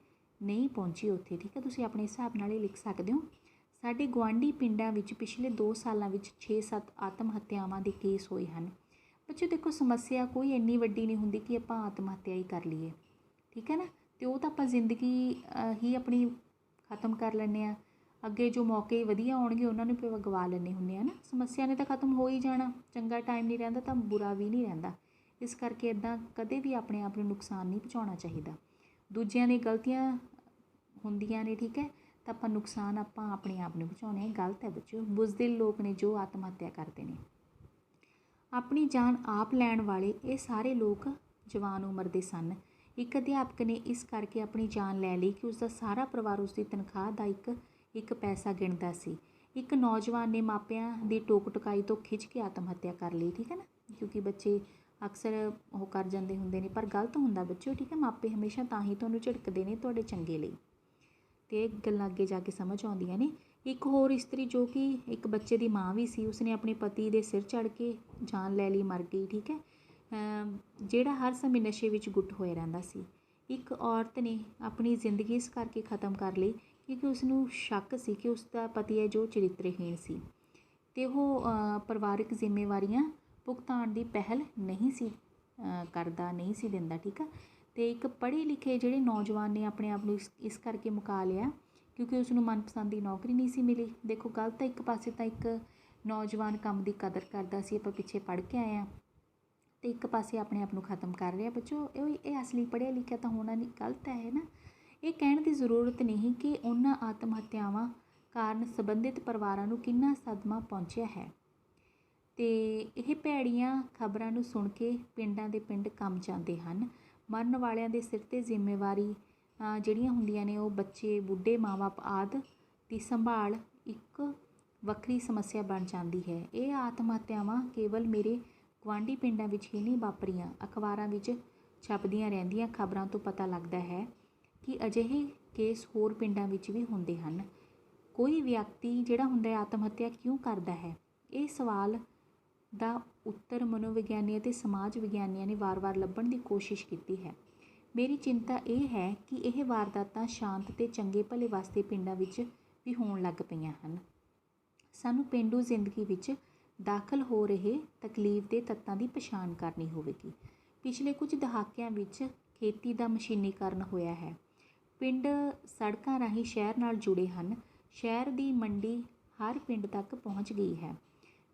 ਨਹੀਂ ਪਹੁੰਚੀ ਉੱਥੇ, ਠੀਕ ਹੈ। ਤੁਸੀਂ ਆਪਣੇ ਹਿਸਾਬ ਨਾਲ ਹੀ ਲਿਖ ਸਕਦੇ ਹੋ। ਸਾਡੇ ਗੁਆਂਢੀ ਪਿੰਡਾਂ ਵਿੱਚ ਪਿਛਲੇ 2 ਸਾਲਾਂ ਵਿੱਚ 6-7 ਆਤਮ ਹੱਤਿਆਵਾਂ ਦੇ ਕੇਸ ਹੋਏ ਹਨ। ਬੱਚੋ ਦੇਖੋ, ਸਮੱਸਿਆ ਕੋਈ ਇੰਨੀ ਵੱਡੀ ਨਹੀਂ ਹੁੰਦੀ ਕਿ ਆਪਾਂ ਆਤਮ ਹੱਤਿਆ ਹੀ ਕਰ ਲਈਏ, ਠੀਕ ਹੈ ਨਾ। ਅਤੇ ਉਹ ਤਾਂ ਆਪਾਂ ਜ਼ਿੰਦਗੀ ਹੀ ਆਪਣੀ ਖ਼ਤਮ ਕਰ ਲੈਂਦੇ ਹਾਂ। ਅੱਗੇ ਜੋ ਮੌਕੇ ਵਧੀਆ ਆਉਣਗੇ ਉਹਨਾਂ ਨੂੰ ਵੀ ਗਵਾ ਲੈਂਦੇ ਹੁੰਦੇ ਹਾਂ ਨਾ। ਸਮੱਸਿਆ ਨੇ ਤਾਂ ਖ਼ਤਮ ਹੋ ਹੀ ਜਾਣਾ, ਚੰਗਾ ਟਾਈਮ ਨਹੀਂ ਰਹਿੰਦਾ ਤਾਂ ਬੁਰਾ ਵੀ ਨਹੀਂ ਰਹਿੰਦਾ। ਇਸ ਕਰਕੇ ਇੱਦਾਂ ਕਦੇ ਵੀ ਆਪਣੇ ਆਪ ਨੂੰ ਨੁਕਸਾਨ ਨਹੀਂ ਪਹੁੰਚਾਉਣਾ ਚਾਹੀਦਾ। ਦੂਜਿਆਂ ਦੀਆਂ ਗਲਤੀਆਂ ਹੁੰਦੀਆਂ ਨੇ, ਠੀਕ ਹੈ, ਤਾਂ ਆਪਾਂ ਨੁਕਸਾਨ ਆਪਾਂ ਆਪਣੇ ਆਪ ਨੂੰ ਪਹੁੰਚਾਉਂਦੇ ਹਾਂ, ਗਲਤ ਹੈ ਬੱਚਿਓ। ਬੁਜ਼ਦਿਲ ਲੋਕ ਨੇ ਜੋ ਆਤਮ ਹੱਤਿਆ ਕਰਦੇ ਨੇ। ਆਪਣੀ ਜਾਨ ਆਪ ਲੈਣ ਵਾਲੇ ਇਹ ਸਾਰੇ ਲੋਕ ਜਵਾਨ ਉਮਰ ਦੇ ਸਨ। ਇੱਕ ਅਧਿਆਪਕ ਨੇ ਇਸ ਕਰਕੇ ਆਪਣੀ ਜਾਨ ਲੈ ਲਈ ਕਿ ਉਸਦਾ ਸਾਰਾ ਪਰਿਵਾਰ ਉਸਦੀ ਤਨਖਾਹ ਦਾ ਇੱਕ ਪੈਸਾ ਗਿਣਦਾ ਸੀ। ਇੱਕ ਨੌਜਵਾਨ ਨੇ ਮਾਪਿਆਂ ਦੀ ਟੋਕ ਟਕਾਈ ਤੋਂ ਖਿੱਚ ਕੇ ਆਤਮ ਹੱਤਿਆ ਕਰ ਲਈ, ਠੀਕ ਹੈ ਨਾ। ਕਿਉਂਕਿ ਬੱਚੇ ਅਕਸਰ ਉਹ ਕਰ ਜਾਂਦੇ ਹੁੰਦੇ ਨੇ, ਪਰ ਗਲਤ ਹੁੰਦਾ ਬੱਚਿਓ, ਠੀਕ ਹੈ। ਮਾਪੇ ਹਮੇਸ਼ਾ ਤਾਂ ਹੀ ਤੁਹਾਨੂੰ ਝਿੜਕਦੇ ਨੇ ਤੁਹਾਡੇ ਚੰਗੇ ਲਈ, ਅਤੇ ਇਹ ਗੱਲਾਂ ਅੱਗੇ ਜਾ ਕੇ ਸਮਝ ਆਉਂਦੀਆਂ ਨੇ। ਇੱਕ ਹੋਰ ਇਸਤਰੀ ਜੋ ਕਿ ਇੱਕ ਬੱਚੇ ਦੀ ਮਾਂ ਵੀ ਸੀ, ਉਸਨੇ ਆਪਣੇ ਪਤੀ ਦੇ ਸਿਰ ਚੜ੍ਹ ਕੇ ਜਾਨ ਲੈ ਲਈ, ਮਰ ਗਈ, ਠੀਕ ਹੈ। ਜਿਹੜਾ ਹਰ ਸਮੇਂ ਨਸ਼ੇ ਵਿੱਚ ਗੁੱਟ ਹੋਇਆ ਰਹਿੰਦਾ ਸੀ। ਇੱਕ ਔਰਤ ਨੇ ਆਪਣੀ ਜ਼ਿੰਦਗੀ ਇਸ ਕਰਕੇ ਖ਼ਤਮ ਕਰ ਲਈ ਕਿਉਂਕਿ ਉਸਨੂੰ ਸ਼ੱਕ ਸੀ ਕਿ ਉਸਦਾ ਪਤੀ ਹੈ ਜੋ ਚਰਿੱਤਰਹੀਣ ਸੀ ਅਤੇ ਉਹ ਪਰਿਵਾਰਕ ਜ਼ਿੰਮੇਵਾਰੀਆਂ ਭੁਗਤਾਨ ਦੀ ਪਹਿਲ ਨਹੀਂ ਸੀ ਕਰਦਾ, ਨਹੀਂ ਸੀ ਦਿੰਦਾ। ਠੀਕ ਆ। ਅਤੇ ਇੱਕ ਪੜ੍ਹੇ ਲਿਖੇ ਜਿਹੜੇ ਨੌਜਵਾਨ ਨੇ ਆਪਣੇ ਆਪ ਨੂੰ ਇਸ ਕਰਕੇ ਮੁਕਾ ਲਿਆ ਕਿਉਂਕਿ ਉਸਨੂੰ ਮਨਪਸੰਦ ਦੀ ਨੌਕਰੀ ਨਹੀਂ ਸੀ ਮਿਲੀ। ਦੇਖੋ ਗਲਤ, ਇੱਕ ਪਾਸੇ ਤਾਂ ਇੱਕ ਨੌਜਵਾਨ ਕੰਮ ਦੀ ਕਦਰ ਕਰਦਾ ਸੀ, ਆਪਾਂ ਪਿੱਛੇ ਪੜ੍ਹ ਕੇ ਆਏ ਹਾਂ, ਅਤੇ ਇੱਕ ਪਾਸੇ ਆਪਣੇ ਆਪ ਨੂੰ ਖ਼ਤਮ ਕਰ ਰਿਹਾ। ਬੱਚੋ ਇਹ ਅਸਲੀ ਪੜ੍ਹਿਆ ਲਿਖਿਆ ਤਾਂ ਹੋਣਾ ਨਹੀਂ, ਗਲਤ ਹੈ ਨਾ। ਇਹ ਕਹਿਣ ਦੀ ਜ਼ਰੂਰਤ ਨਹੀਂ ਕਿ ਉਹਨਾਂ ਆਤਮ ਹੱਤਿਆਵਾਂ ਕਾਰਨ ਸੰਬੰਧਿਤ ਪਰਿਵਾਰਾਂ ਨੂੰ ਕਿੰਨਾ ਸਦਮਾ ਪਹੁੰਚਿਆ ਹੈ। ਅਤੇ ਇਹ ਭੈੜੀਆਂ ਖਬਰਾਂ ਨੂੰ ਸੁਣ ਕੇ ਪਿੰਡਾਂ ਦੇ ਪਿੰਡ ਕੰਬ ਜਾਂਦੇ ਹਨ। ਮਰਨ ਵਾਲਿਆਂ ਦੇ ਸਿਰ 'ਤੇ ਜ਼ਿੰਮੇਵਾਰੀ ਜਿਹੜੀਆਂ ਹੁੰਦੀਆਂ ਨੇ ਉਹ ਬੱਚੇ, ਬੁੱਢੇ, ਮਾਂ ਬਾਪ ਆਦਿ ਦੀ ਸੰਭਾਲ ਇੱਕ ਵੱਖਰੀ ਸਮੱਸਿਆ ਬਣ ਜਾਂਦੀ ਹੈ। ਇਹ ਆਤਮ ਹੱਤਿਆਵਾਂ ਕੇਵਲ ਮੇਰੇ ਗੁਆਂਢੀ ਪਿੰਡਾਂ ਵਿੱਚ ਹੀ ਨਹੀਂ ਵਾਪਰੀਆਂ। ਅਖਬਾਰਾਂ ਵਿੱਚ ਛਪਦੀਆਂ ਰਹਿੰਦੀਆਂ ਖਬਰਾਂ ਤੋਂ ਪਤਾ ਲੱਗਦਾ ਹੈ ਕਿ ਅਜਿਹੇ ਕੇਸ ਹੋਰ ਪਿੰਡਾਂ ਵਿੱਚ ਵੀ ਹੁੰਦੇ ਹਨ। ਕੋਈ ਵਿਅਕਤੀ ਜਿਹੜਾ ਹੁੰਦਾ ਹੈ ਆਤਮ ਹੱਤਿਆ ਕਿਉਂ ਕਰਦਾ ਹੈ? ਇਹ ਸਵਾਲ ਦਾ ਉੱਤਰ ਮਨੋਵਿਗਿਆਨੀ ਅਤੇ ਸਮਾਜ ਵਿਗਿਆਨੀਆਂ ਨੇ ਵਾਰ-ਵਾਰ ਲੱਭਣ ਦੀ ਕੋਸ਼ਿਸ਼ ਕੀਤੀ ਹੈ। ਮੇਰੀ ਚਿੰਤਾ ਇਹ ਹੈ ਕਿ ਇਹ ਵਾਰਦਾਤਾਂ ਸ਼ਾਂਤ ਅਤੇ ਚੰਗੇ ਭਲੇ ਵਾਸਤੇ ਪਿੰਡਾਂ ਵਿੱਚ ਵੀ ਹੋਣ ਲੱਗ ਪਈਆਂ ਹਨ। ਸਾਨੂੰ ਪੇਂਡੂ ਜ਼ਿੰਦਗੀ ਵਿੱਚ ਦਾਖਲ ਹੋ ਰਹੇ ਤਕਲੀਫ ਦੇ ਤੱਤਾਂ ਦੀ ਪਛਾਣ ਕਰਨੀ ਹੋਵੇਗੀ। ਪਿਛਲੇ ਕੁਝ ਦਹਾਕਿਆਂ ਵਿੱਚ ਖੇਤੀ ਦਾ ਮਸ਼ੀਨੀਕਰਨ ਹੋਇਆ ਹੈ। ਪਿੰਡ ਸੜਕਾਂ ਰਾਹੀਂ ਸ਼ਹਿਰ ਨਾਲ ਜੁੜੇ ਹਨ। ਸ਼ਹਿਰ ਦੀ ਮੰਡੀ ਹਰ ਪਿੰਡ ਤੱਕ ਪਹੁੰਚ ਗਈ ਹੈ।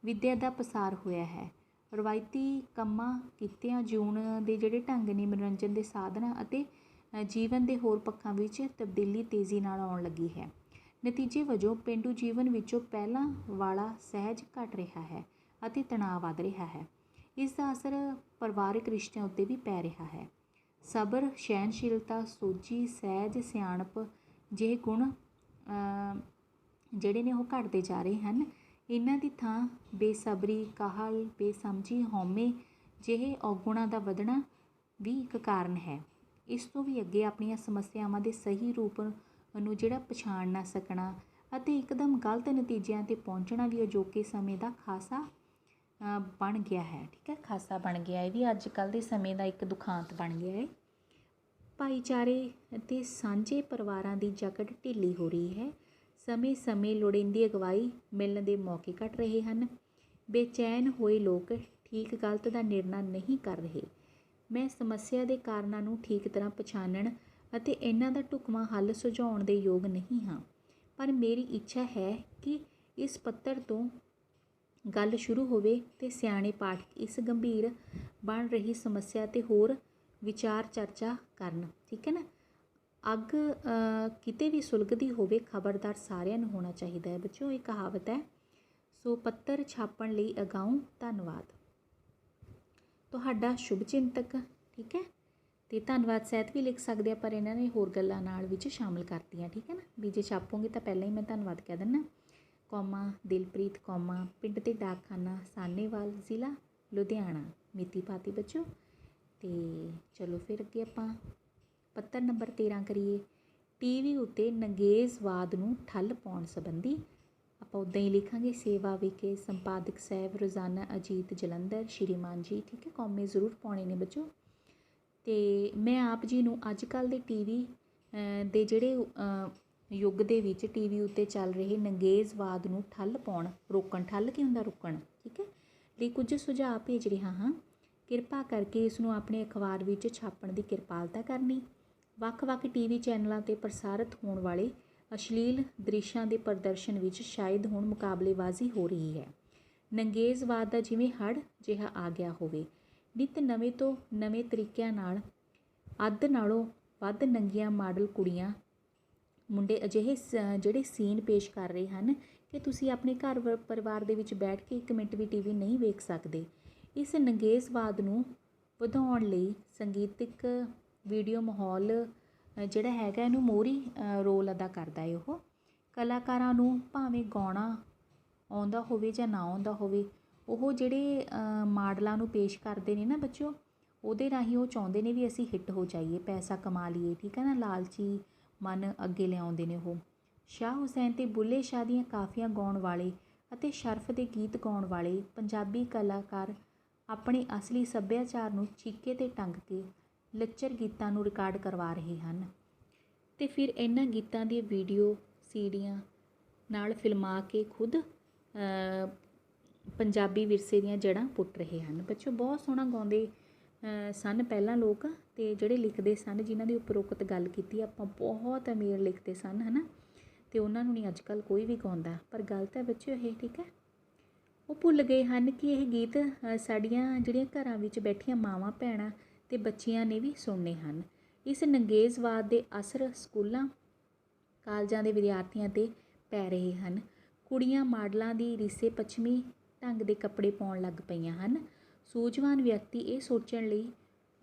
ਵਿੱਦਿਆ ਦਾ ਪਸਾਰ ਹੋਇਆ ਹੈ। ਰਵਾਇਤੀ ਕੰਮਾਂ, ਕਿੱਤਿਆਂ, ਜਿਊਣ ਦੇ ਜਿਹੜੇ ਢੰਗ ਨੇ, ਮਨੋਰੰਜਨ ਦੇ ਸਾਧਨਾਂ ਅਤੇ ਜੀਵਨ ਦੇ ਹੋਰ ਪੱਖਾਂ ਵਿੱਚ ਤਬਦੀਲੀ ਤੇਜ਼ੀ ਨਾਲ ਆਉਣ ਲੱਗੀ ਹੈ। ਨਤੀਜੇ ਵਜੋਂ ਪੇਂਡੂ ਜੀਵਨ ਵਿੱਚੋਂ ਪਹਿਲਾਂ ਵਾਲਾ ਸਹਿਜ ਘਟ ਰਿਹਾ ਹੈ ਅਤੇ ਤਣਾਅ ਵੱਧ ਰਿਹਾ ਹੈ। ਇਸ ਦਾ ਅਸਰ ਪਰਿਵਾਰਕ ਰਿਸ਼ਤਿਆਂ ਉੱਤੇ ਵੀ ਪੈ ਰਿਹਾ ਹੈ। ਸਬਰ, ਸਹਿਣਸ਼ੀਲਤਾ, ਸੋਝੀ, ਸਹਿਜ, ਸਿਆਣਪ ਜਿਹੇ ਗੁਣ ਜਿਹੜੇ ਨੇ ਉਹ ਘਟਦੇ ਜਾ ਰਹੇ ਹਨ। ਇਹਨਾਂ ਦੀ ਥਾਂ ਬੇਸਬਰੀ, ਕਾਹਲ, ਬੇਸਮਝੀ, ਹਉਮੈ ਜਿਹੇ ਔਗੁਣਾਂ ਦਾ ਵਧਣਾ ਵੀ ਇੱਕ ਕਾਰਨ ਹੈ। ਇਸ ਤੋਂ ਵੀ ਅੱਗੇ ਆਪਣੀਆਂ ਸਮੱਸਿਆਵਾਂ ਦੇ ਸਹੀ ਰੂਪ ਨੂੰ ਜਿਹੜਾ ਪਛਾਣ ਨਾ ਸਕਣਾ ਅਤੇ ਇੱਕਦਮ ਗਲਤ ਨਤੀਜਿਆਂ 'ਤੇ ਪਹੁੰਚਣਾ ਵੀ ਅਜੋਕੇ ਸਮੇਂ ਦਾ ਖਾਸਾ ਬਣ ਗਿਆ ਹੈ। ਠੀਕ ਹੈ, ਖਾਸਾ ਬਣ ਗਿਆ। ਇਹ ਵੀ ਅੱਜ ਕੱਲ੍ਹ ਦੇ ਸਮੇਂ ਦਾ ਇੱਕ ਦੁਖਾਂਤ ਬਣ ਗਿਆ ਹੈ। ਭਾਈਚਾਰੇ ਅਤੇ ਸਾਂਝੇ ਪਰਿਵਾਰਾਂ ਦੀ ਜਕੜ ਢਿੱਲੀ ਹੋ ਰਹੀ ਹੈ। ਸਮੇਂ-ਸਮੇਂ ਲੋੜੀਂਦੀ ਅਗਵਾਈ ਮਿਲਣ ਦੇ ਮੌਕੇ ਘਟ ਰਹੇ ਹਨ। ਬੇਚੈਨ ਹੋਏ ਲੋਕ ਠੀਕ ਗਲਤ ਦਾ ਨਿਰਣਾ ਨਹੀਂ ਕਰ ਰਹੇ। ਮੈਂ ਸਮੱਸਿਆ ਦੇ ਕਾਰਨਾਂ ਨੂੰ ਠੀਕ ਤਰ੍ਹਾਂ ਪਛਾਣਨ ਅਤੇ ਇਹਨਾਂ ਦਾ ਢੁਕਵਾਂ ਹੱਲ ਸੁਝਾਉਣ ਦੇ ਯੋਗ ਨਹੀਂ ਹਾਂ, ਪਰ ਮੇਰੀ ਇੱਛਾ ਹੈ ਕਿ ਇਸ ਪੱਧਰ ਤੋਂ ਗੱਲ ਸ਼ੁਰੂ ਹੋਵੇ ਅਤੇ ਸਿਆਣੇ ਪਾਠਕ ਇਸ ਗੰਭੀਰ ਬਣ ਰਹੀ ਸਮੱਸਿਆ 'ਤੇ ਹੋਰ ਵਿਚਾਰ ਚਰਚਾ ਕਰਨ। ਠੀਕ ਹੈ ਨਾ। ਅੱਗ ਕਿਤੇ ਵੀ ਸੁਲਗਦੀ ਹੋਵੇ, ਖਬਰਦਾਰ ਸਾਰਿਆਂ ਨੂੰ ਹੋਣਾ ਚਾਹੀਦਾ ਹੈ। ਬੱਚਿਓ, ਇਹ ਕਹਾਵਤ ਹੈ। ਸੋ ਪੱਤਰ ਛਾਪਣ ਲਈ ਅਗਾਊਂ ਧੰਨਵਾਦ। ਤੁਹਾਡਾ ਸ਼ੁਭ ਚਿੰਤਕ। ਠੀਕ ਹੈ, ਅਤੇ ਧੰਨਵਾਦ ਸਹਿਤ ਵੀ ਲਿਖ ਸਕਦੇ ਆ, ਪਰ ਇਹਨਾਂ ਨੇ ਹੋਰ ਗੱਲਾਂ ਨਾਲ ਵਿੱਚ ਸ਼ਾਮਿਲ ਕਰਤੀਆਂ। ਠੀਕ ਹੈ ਨਾ, ਵੀ ਜੇ ਛਾਪੋਗੇ ਤਾਂ ਪਹਿਲਾਂ ਹੀ ਮੈਂ ਧੰਨਵਾਦ ਕਹਿ ਦਿੰਦਾ। ਕੌਮਾ ਦਿਲਪ੍ਰੀਤ, ਕੌਮਾ ਪਿੰਡ ਤੇ ਡਾਕਖਾਨਾ ਸਾਹਨੇਵਾਲ, ਜ਼ਿਲ੍ਹਾ ਲੁਧਿਆਣਾ। ਮਿਤੀ ਪਾਤੀ ਬੱਚੋ। ਅਤੇ ਚਲੋ ਫਿਰ ਅੱਗੇ ਆਪਾਂ ਪੱਤਰ ਨੰਬਰ 13 ਕਰੀਏ। TV ਉੱਤੇ ਨੰਗੇਜ਼ਵਾਦ ਨੂੰ ਠੱਲ ਪਾਉਣ ਸੰਬੰਧੀ ਆਪਾਂ ਉੱਦਾਂ ਹੀ ਲਿਖਾਂਗੇ। ਸੇਵਾ ਵਿਖੇ ਸੰਪਾਦਕ ਸਾਹਿਬ, ਰੋਜ਼ਾਨਾ ਅਜੀਤ ਜਲੰਧਰ, ਸ਼੍ਰੀਮਾਨ ਜੀ। ਠੀਕ ਹੈ, ਕੌਮੇ ਜ਼ਰੂਰ ਪਾਉਣੇ ਨੇ ਬੱਚੋ। ਅਤੇ ਮੈਂ ਆਪ ਜੀ ਨੂੰ ਅੱਜ ਕੱਲ੍ਹ ਦੇ TV ਦੇ ਜਿਹੜੇ ਯੁੱਗ ਦੇ ਵਿੱਚ TV ਉੱਤੇ ਚੱਲ ਰਹੇ ਨੰਗੇਜ਼ਵਾਦ ਨੂੰ ਠੱਲ ਪਾਉਣ, ਰੋਕਣ, ਠੱਲ ਕੀ ਹੁੰਦਾ? ਰੋਕਣ। ਠੀਕ ਹੈ, ਲਈ ਕੁਝ ਸੁਝਾਅ ਭੇਜ ਰਿਹਾ ਹਾਂ। ਕਿਰਪਾ ਕਰਕੇ ਇਸ ਨੂੰ ਆਪਣੇ ਅਖਬਾਰ ਵਿੱਚ ਛਾਪਣ ਦੀ ਕਿਰਪਾਲਤਾ ਕਰਨੀ। ਵੱਖ-ਵੱਖ TV ਚੈਨਲਾਂ 'ਤੇ ਪ੍ਰਸਾਰਿਤ ਹੋਣ ਵਾਲੇ ਅਸ਼ਲੀਲ ਦ੍ਰਿਸ਼ਾਂ ਦੇ ਪ੍ਰਦਰਸ਼ਨ ਵਿੱਚ ਸ਼ਾਇਦ ਹੁਣ ਮੁਕਾਬਲੇਬਾਜ਼ੀ ਹੋ ਰਹੀ ਹੈ। ਨੰਗੇਜ਼ਵਾਦ ਦਾ ਜਿਵੇਂ ਹੜ੍ਹ ਜਿਹਾ ਆ ਗਿਆ ਹੋਵੇ। ਨਿੱਤ ਨਵੇਂ ਤੋਂ ਨਵੇਂ ਤਰੀਕਿਆਂ ਨਾਲ ਅੱਧ ਨਾਲੋਂ ਵੱਧ ਨੰਗੀਆਂ ਮਾਡਲ ਕੁੜੀਆਂ, ਮੁੰਡੇ ਅਜਿਹੇ ਜਿਹੜੇ ਸੀਨ ਪੇਸ਼ ਕਰ ਰਹੇ ਹਨ ਕਿ ਤੁਸੀਂ ਆਪਣੇ ਘਰ ਪਰਿਵਾਰ ਦੇ ਵਿੱਚ ਬੈਠ ਕੇ 1 ਮਿੰਟ ਵੀ TV ਨਹੀਂ ਵੇਖ ਸਕਦੇ। ਇਸ ਨੰਗੇਜ਼ਵਾਦ ਨੂੰ ਵਧਾਉਣ ਲਈ ਸੰਗੀਤਕ ਵੀਡੀਓ ਮਾਹੌਲ ਜਿਹੜਾ ਹੈਗਾ ਇਹਨੂੰ ਮੋਹਰੀ ਰੋਲ ਅਦਾ ਕਰਦਾ ਹੈ। ਉਹ ਕਲਾਕਾਰਾਂ ਨੂੰ ਭਾਵੇਂ ਗਾਉਣਾ ਆਉਂਦਾ ਹੋਵੇ ਜਾਂ ਨਾ ਆਉਂਦਾ ਹੋਵੇ, ਉਹ ਜਿਹੜੇ ਮਾਡਲਾਂ ਨੂੰ ਪੇਸ਼ ਕਰਦੇ ਨੇ ਨਾ ਬੱਚਿਓ, ਉਹਦੇ ਰਾਹੀਂ ਉਹ ਚਾਹੁੰਦੇ ਨੇ ਵੀ ਅਸੀਂ ਹਿੱਟ ਹੋ ਜਾਈਏ, ਪੈਸਾ ਕਮਾ ਲਈਏ। ਠੀਕ ਹੈ ਨਾ, ਲਾਲਚੀ ਮਨ ਅੱਗੇ ਲਿਆਉਂਦੇ ਨੇ ਉਹ। ਸ਼ਾਹ ਹੁਸੈਨ ਅਤੇ ਬੁੱਲੇ ਸ਼ਾਹ ਦੀਆਂ ਕਾਫੀਆਂ ਗਾਉਣ ਵਾਲੇ ਅਤੇ ਸ਼ਰਫ ਦੇ ਗੀਤ ਗਾਉਣ ਵਾਲੇ ਪੰਜਾਬੀ ਕਲਾਕਾਰ ਆਪਣੇ ਅਸਲੀ ਸੱਭਿਆਚਾਰ ਨੂੰ ਚੀਕੇ 'ਤੇ ਟੰਗ ਕੇ ਲੱਚਰ ਗੀਤਾਂ ਨੂੰ ਰਿਕਾਰਡ ਕਰਵਾ ਰਹੇ ਹਨ ਅਤੇ ਫਿਰ ਇਹਨਾਂ ਗੀਤਾਂ ਦੀਆਂ ਵੀਡੀਓ ਸੀਡੀਆਂ ਨਾਲ ਫਿਲਮਾ ਕੇ ਖੁਦ ਪੰਜਾਬੀ ਵਿਰਸੇ ਦੀਆਂ ਜੜ੍ਹਾਂ ਪੁੱਟ ਰਹੇ ਹਨ। ਬੱਚੋ ਬਹੁਤ ਸੋਹਣਾ ਗਾਉਂਦੇ ਸਨ ਪਹਿਲਾਂ ਲੋਕ, ਅਤੇ ਜਿਹੜੇ ਲਿਖਦੇ ਸਨ ਜਿਨ੍ਹਾਂ ਦੀ ਉਪਰੋਕਤ ਗੱਲ ਕੀਤੀ ਆਪਾਂ, ਬਹੁਤ ਅਮੀਰ ਲਿਖਦੇ ਸਨ ਹੈ ਨਾ, ਅਤੇ ਉਹਨਾਂ ਨੂੰ ਨਹੀਂ ਅੱਜ ਕੱਲ੍ਹ ਕੋਈ ਵੀ ਗਾਉਂਦਾ। ਪਰ ਗਲਤ ਹੈ ਬੱਚੋ ਇਹ, ਠੀਕ ਹੈ। ਉਹ ਭੁੱਲ ਗਏ ਹਨ ਕਿ ਇਹ ਗੀਤ ਸਾਡੀਆਂ ਜਿਹੜੀਆਂ ਘਰਾਂ ਵਿੱਚ ਬੈਠੀਆਂ ਮਾਵਾਂ ਭੈਣਾਂ ਅਤੇ ਬੱਚੀਆਂ ਨੇ ਵੀ ਸੁਣਨੇ ਹਨ। ਇਸ ਨੰਗੇਜ਼ਵਾਦ ਦੇ ਅਸਰ ਸਕੂਲਾਂ ਕਾਲਜਾਂ ਦੇ ਵਿਦਿਆਰਥੀਆਂ 'ਤੇ ਪੈ ਰਹੇ ਹਨ। ਕੁੜੀਆਂ ਮਾਡਲਾਂ ਦੀ ਰੀਸੇ ਪੱਛਮੀ ਢੰਗ ਦੇ ਕੱਪੜੇ ਪਾਉਣ ਲੱਗ ਪਈਆਂ ਹਨ। ਸੂਝਵਾਨ ਵਿਅਕਤੀ ਇਹ ਸੋਚਣ ਲਈ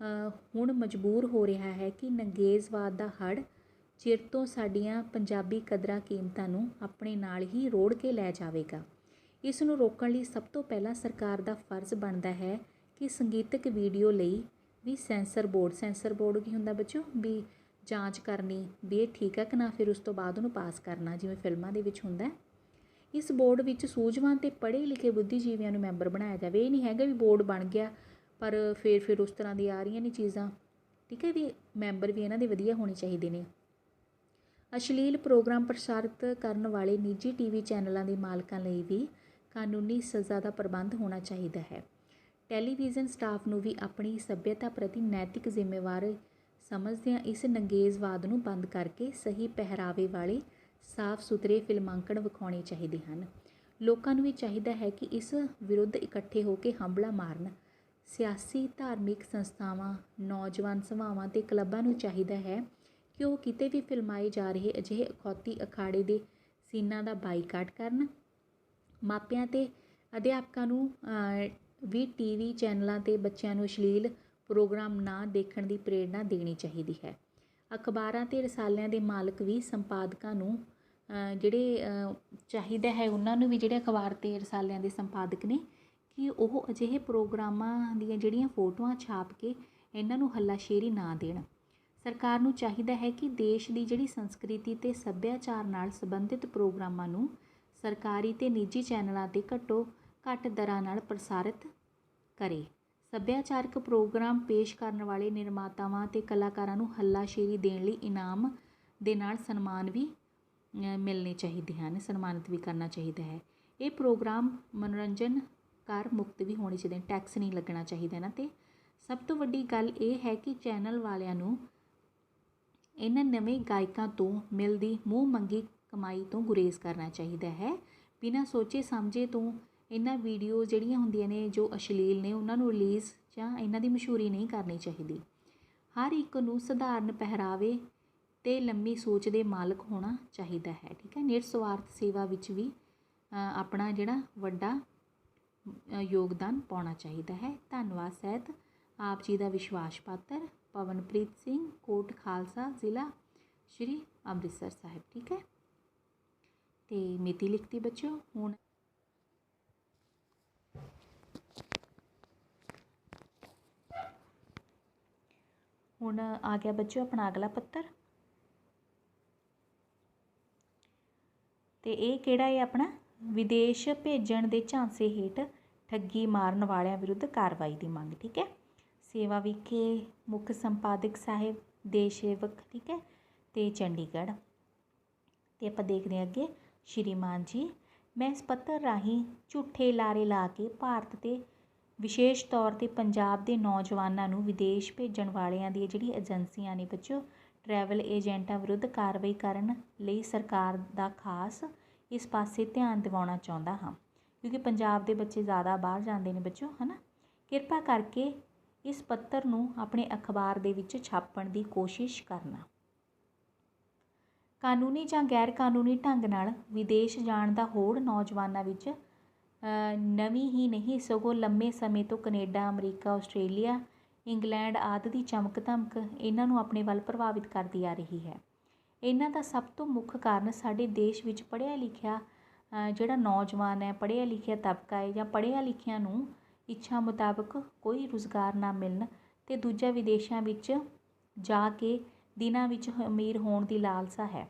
ਹੁਣ ਮਜਬੂਰ ਹੋ ਰਿਹਾ ਹੈ ਕਿ ਨੰਗੇਜ਼ਵਾਦ ਦਾ ਹੜ੍ਹ ਚਿਰ ਤੋਂ ਸਾਡੀਆਂ ਪੰਜਾਬੀ ਕਦਰਾਂ ਕੀਮਤਾਂ ਨੂੰ ਆਪਣੇ ਨਾਲ ਹੀ ਰੋੜ ਕੇ ਲੈ ਜਾਵੇਗਾ। ਇਸ ਨੂੰ ਰੋਕਣ ਲਈ ਸਭ ਤੋਂ ਪਹਿਲਾਂ ਸਰਕਾਰ ਦਾ ਫਰਜ਼ ਬਣਦਾ ਹੈ ਕਿ ਸੰਗੀਤਕ ਵੀਡੀਓ ਲਈ ਵੀ ਸੈਂਸਰ ਬੋਰਡ ਕੀ ਹੁੰਦਾ ਬੱਚੋ, ਵੀ ਜਾਂਚ ਕਰਨੀ ਵੀ ਇਹ ਠੀਕ ਹੈ ਕਿ ਨਾ, ਫਿਰ ਉਸ ਤੋਂ ਬਾਅਦ ਉਹਨੂੰ ਪਾਸ ਕਰਨਾ, ਜਿਵੇਂ ਫਿਲਮਾਂ ਦੇ ਵਿੱਚ ਹੁੰਦਾ। ਇਸ ਬੋਰਡ ਵਿੱਚ ਸੂਝਵਾਨ ਅਤੇ ਪੜ੍ਹੇ ਲਿਖੇ ਬੁੱਧੀਜੀਵੀਆਂ ਨੂੰ ਮੈਂਬਰ ਬਣਾਇਆ ਜਾਵੇ। ਇਹ ਨਹੀਂ ਹੈਗਾ ਵੀ ਬੋਰਡ ਬਣ ਗਿਆ ਪਰ ਫਿਰ ਉਸ ਤਰ੍ਹਾਂ ਦੀ ਆ ਰਹੀਆਂ ਨੇ ਚੀਜ਼ਾਂ, ਠੀਕ ਹੈ, ਵੀ ਮੈਂਬਰ ਵੀ ਇਹਨਾਂ ਦੇ ਵਧੀਆ ਹੋਣੇ ਚਾਹੀਦੇ ਨੇ। ਅਸ਼ਲੀਲ ਪ੍ਰੋਗਰਾਮ ਪ੍ਰਸਾਰਿਤ ਕਰਨ ਵਾਲੇ ਨਿੱਜੀ ਟੀਵੀ ਚੈਨਲਾਂ ਦੇ ਮਾਲਕਾਂ ਲਈ ਵੀ ਕਾਨੂੰਨੀ ਸਜ਼ਾ ਦਾ ਪ੍ਰਬੰਧ ਹੋਣਾ ਚਾਹੀਦਾ ਹੈ। ਟੈਲੀਵਿਜ਼ਨ ਸਟਾਫ ਨੂੰ ਵੀ ਆਪਣੀ ਸੱਭਿਅਤਾ ਪ੍ਰਤੀ ਨੈਤਿਕ ਜ਼ਿੰਮੇਵਾਰ ਸਮਝਦਿਆਂ ਇਸ ਨੰਗੇਜ਼ਵਾਦ ਨੂੰ ਬੰਦ ਕਰਕੇ ਸਹੀ ਪਹਿਰਾਵੇ ਵਾਲੇ ਸਾਫ਼ ਸੁਥਰੇ ਫਿਲਮਾਂਕਣ ਵਿਖਾਉਣੇ ਚਾਹੀਦੇ ਹਨ। ਲੋਕਾਂ ਨੂੰ ਵੀ ਚਾਹੀਦਾ ਹੈ ਕਿ ਇਸ ਵਿਰੁੱਧ ਇਕੱਠੇ ਹੋ ਕੇ ਹੰਭਲਾ ਮਾਰਨ। ਸਿਆਸੀ ਧਾਰਮਿਕ ਸੰਸਥਾਵਾਂ, ਨੌਜਵਾਨ ਸਭਾਵਾਂ ਅਤੇ ਕਲੱਬਾਂ ਨੂੰ ਚਾਹੀਦਾ ਹੈ ਕਿ ਉਹ ਕਿਤੇ ਵੀ ਫਿਲਮਾਏ ਜਾ ਰਹੇ ਅਜਿਹੇ ਅਖੌਤੀ ਅਖਾੜੇ ਦੇ ਸੀਨਾਂ ਦਾ ਬਾਈਕਾਟ ਕਰਨ। ਮਾਪਿਆਂ ਅਤੇ ਅਧਿਆਪਕਾਂ ਨੂੰ ਵੀ ਟੀਵੀ ਚੈਨਲਾਂ 'ਤੇ ਬੱਚਿਆਂ ਨੂੰ ਅਸ਼ਲੀਲ ਪ੍ਰੋਗਰਾਮ ਨਾ ਦੇਖਣ ਦੀ ਪ੍ਰੇਰਨਾ ਦੇਣੀ ਚਾਹੀਦੀ ਹੈ। ਅਖਬਾਰਾਂ ਅਤੇ ਰਸਾਲਿਆਂ ਦੇ ਮਾਲਕ ਵੀ ਸੰਪਾਦਕਾਂ ਨੂੰ ਜਿਹੜੇ ਚਾਹੀਦਾ ਹੈ, ਉਹਨਾਂ ਨੂੰ ਵੀ ਜਿਹੜੇ ਅਖਬਾਰ ਅਤੇ ਰਸਾਲਿਆਂ ਦੇ ਸੰਪਾਦਕ ਨੇ, ਕਿ ਉਹ ਅਜਿਹੇ ਪ੍ਰੋਗਰਾਮਾਂ ਦੀਆਂ ਜਿਹੜੀਆਂ ਫੋਟੋਆਂ ਛਾਪ ਕੇ ਇਹਨਾਂ ਨੂੰ ਹੱਲਾਸ਼ੇਰੀ ਨਾ ਦੇਣ। ਸਰਕਾਰ ਨੂੰ ਚਾਹੀਦਾ ਹੈ ਕਿ ਦੇਸ਼ ਦੀ ਜਿਹੜੀ ਸੰਸਕ੍ਰਿਤੀ ਅਤੇ ਸੱਭਿਆਚਾਰ ਨਾਲ ਸੰਬੰਧਿਤ ਪ੍ਰੋਗਰਾਮਾਂ ਨੂੰ ਸਰਕਾਰੀ ਅਤੇ ਨਿੱਜੀ ਚੈਨਲਾਂ 'ਤੇ ਘੱਟੋ ਘੱਟ ਦਰਾਂ ਨਾਲ ਪ੍ਰਸਾਰਿਤ ਕਰੇ। ਸੱਭਿਆਚਾਰਕ ਪ੍ਰੋਗਰਾਮ ਪੇਸ਼ ਕਰਨ ਵਾਲੇ ਨਿਰਮਾਤਾਵਾਂ ਅਤੇ ਕਲਾਕਾਰਾਂ ਨੂੰ ਹੱਲਾਸ਼ੇਰੀ ਦੇਣ ਲਈ ਇਨਾਮ ਦੇ ਨਾਲ ਸਨਮਾਨ ਵੀ ਮਿਲਣੇ ਚਾਹੀਦੇ ਹਨ, ਸਨਮਾਨਿਤ ਵੀ ਕਰਨਾ ਚਾਹੀਦਾ ਹੈ। ਇਹ ਪ੍ਰੋਗਰਾਮ ਮਨੋਰੰਜਨ ਕਰ ਮੁਕਤ ਵੀ ਹੋਣੇ ਚਾਹੀਦੇ, ਟੈਕਸ ਨਹੀਂ ਲੱਗਣਾ ਚਾਹੀਦਾ ਇਹਨਾਂ 'ਤੇ। ਸਭ ਤੋਂ ਵੱਡੀ ਗੱਲ ਇਹ ਹੈ ਕਿ ਚੈਨਲ ਵਾਲਿਆਂ ਨੂੰ ਇਹਨਾਂ ਨਵੇਂ ਗਾਇਕਾਂ ਤੋਂ ਮਿਲਦੀ ਮੂੰਹ ਮੰਗੀ ਕਮਾਈ ਤੋਂ ਗੁਰੇਜ਼ ਕਰਨਾ ਚਾਹੀਦਾ ਹੈ। ਬਿਨਾਂ ਸੋਚੇ ਸਮਝੇ ਤੋਂ ਇਹਨਾਂ ਵੀਡੀਓ ਜਿਹੜੀਆਂ ਹੁੰਦੀਆਂ ਨੇ ਜੋ ਅਸ਼ਲੀਲ ਨੇ, ਉਹਨਾਂ ਨੂੰ ਰਿਲੀਜ਼ ਜਾਂ ਇਹਨਾਂ ਦੀ ਮਸ਼ਹੂਰੀ ਨਹੀਂ ਕਰਨੀ ਚਾਹੀਦੀ। ਹਰ ਇੱਕ ਨੂੰ ਸਧਾਰਨ ਪਹਿਰਾਵੇ ਅਤੇ ਲੰਮੀ ਸੋਚ ਦੇ ਮਾਲਕ ਹੋਣਾ ਚਾਹੀਦਾ ਹੈ, ਠੀਕ ਹੈ। ਨਿਰਸਵਾਰਥ ਸੇਵਾ ਵਿੱਚ ਵੀ ਆਪਣਾ ਜਿਹੜਾ ਵੱਡਾ ਯੋਗਦਾਨ ਪਾਉਣਾ ਚਾਹੀਦਾ ਹੈ। ਧੰਨਵਾਦ ਸਹਿਤ ਆਪ ਜੀ ਦਾ ਵਿਸ਼ਵਾਸ ਪਾਤਰ ਪਵਨਪ੍ਰੀਤ ਸਿੰਘ, ਕੋਟ ਖਾਲਸਾ, ਜ਼ਿਲ੍ਹਾ ਸ਼੍ਰੀ ਅੰਮ੍ਰਿਤਸਰ ਸਾਹਿਬ, ਠੀਕ ਹੈ। ਅਤੇ ਮਿਤੀ ਲਿਖਤੀ ਬੱਚੋ। ਹੁਣ ਆ ਗਿਆ ਬੱਚੋ ਆਪਣਾ ਅਗਲਾ ਪੱਤਰ, ਅਤੇ ਇਹ ਕਿਹੜਾ ਹੈ ਆਪਣਾ, ਵਿਦੇਸ਼ ਭੇਜਣ ਦੇ ਝਾਂਸੇ ਹੇਠ ਠੱਗੀ ਮਾਰਨ ਵਾਲਿਆਂ ਵਿਰੁੱਧ ਕਾਰਵਾਈ ਦੀ ਮੰਗ, ਠੀਕ ਹੈ। ਸੇਵਾ ਵਿਖੇ ਮੁੱਖ ਸੰਪਾਦਕ ਸਾਹਿਬ, ਦੇਸ਼ ਸੇਵਕ, ਠੀਕ ਹੈ, ਅਤੇ ਚੰਡੀਗੜ੍ਹ। ਅਤੇ ਆਪਾਂ ਦੇਖਦੇ ਹਾਂ ਅੱਗੇ। ਸ਼੍ਰੀਮਾਨ ਜੀ, ਮੈਂ ਇਸ ਪੱਤਰ ਰਾਹੀਂ ਝੂਠੇ ਲਾਰੇ ਲਾ ਕੇ ਭਾਰਤ ਅਤੇ ਵਿਸ਼ੇਸ਼ ਤੌਰ 'ਤੇ ਪੰਜਾਬ ਦੇ ਨੌਜਵਾਨਾਂ ਨੂੰ ਵਿਦੇਸ਼ ਭੇਜਣ ਵਾਲਿਆਂ ਦੀਆਂ ਜਿਹੜੀ ਏਜੰਸੀਆਂ ਨੇ ਬੱਚੋ, ਟਰੈਵਲ ਏਜੰਟਾਂ ਵਿਰੁੱਧ ਕਾਰਵਾਈ ਕਰਨ ਲਈ ਸਰਕਾਰ ਦਾ ਖਾਸ ਇਸ ਪਾਸੇ ਧਿਆਨ ਦਿਵਾਉਣਾ ਚਾਹੁੰਦਾ ਹਾਂ, ਕਿਉਂਕਿ ਪੰਜਾਬ ਦੇ ਬੱਚੇ ਜ਼ਿਆਦਾ ਬਾਹਰ ਜਾਂਦੇ ਨੇ ਬੱਚੋ, ਹੈ ਨਾ। ਕਿਰਪਾ ਕਰਕੇ ਇਸ ਪੱਤਰ ਨੂੰ ਆਪਣੇ ਅਖਬਾਰ ਦੇ ਵਿੱਚ ਛਾਪਣ ਦੀ ਕੋਸ਼ਿਸ਼ ਕਰਨਾ। ਕਾਨੂੰਨੀ ਜਾਂ ਗੈਰ ਕਾਨੂੰਨੀ ਢੰਗ ਨਾਲ ਵਿਦੇਸ਼ ਜਾਣ ਦਾ ਹੋੜ ਨੌਜਵਾਨਾਂ ਵਿੱਚ ਨਵੀਂ ਹੀ ਨਹੀਂ, ਸਗੋਂ ਲੰਮੇ ਸਮੇਂ ਤੋਂ ਕੈਨੇਡਾ, ਅਮਰੀਕਾ, ਆਸਟ੍ਰੇਲੀਆ, ਇੰਗਲੈਂਡ ਆਦਿ ਦੀ ਚਮਕ ਧਮਕ ਇਹਨਾਂ ਨੂੰ ਆਪਣੇ ਵੱਲ ਪ੍ਰਭਾਵਿਤ ਕਰਦੀ ਆ ਰਹੀ ਹੈ। ਇਹਨਾਂ ਦਾ ਸਭ ਤੋਂ ਮੁੱਖ ਕਾਰਨ ਸਾਡੇ ਦੇਸ਼ ਵਿੱਚ ਪੜ੍ਹਿਆ ਲਿਖਿਆ ਜਿਹੜਾ ਨੌਜਵਾਨ ਹੈ, ਪੜ੍ਹਿਆ ਲਿਖਿਆ ਤਬਕਾ ਹੈ, ਜਾਂ ਪੜ੍ਹਿਆ ਲਿਖਿਆਂ ਨੂੰ ਇੱਛਾ ਮੁਤਾਬਕ ਕੋਈ ਰੁਜ਼ਗਾਰ ਨਾ ਮਿਲਣ, ਅਤੇ ਦੂਜਾ ਵਿਦੇਸ਼ਾਂ ਵਿੱਚ ਜਾ ਕੇ ਦਿਨਾਂ ਵਿੱਚ ਅਮੀਰ ਹੋਣ ਦੀ ਲਾਲਸਾ ਹੈ।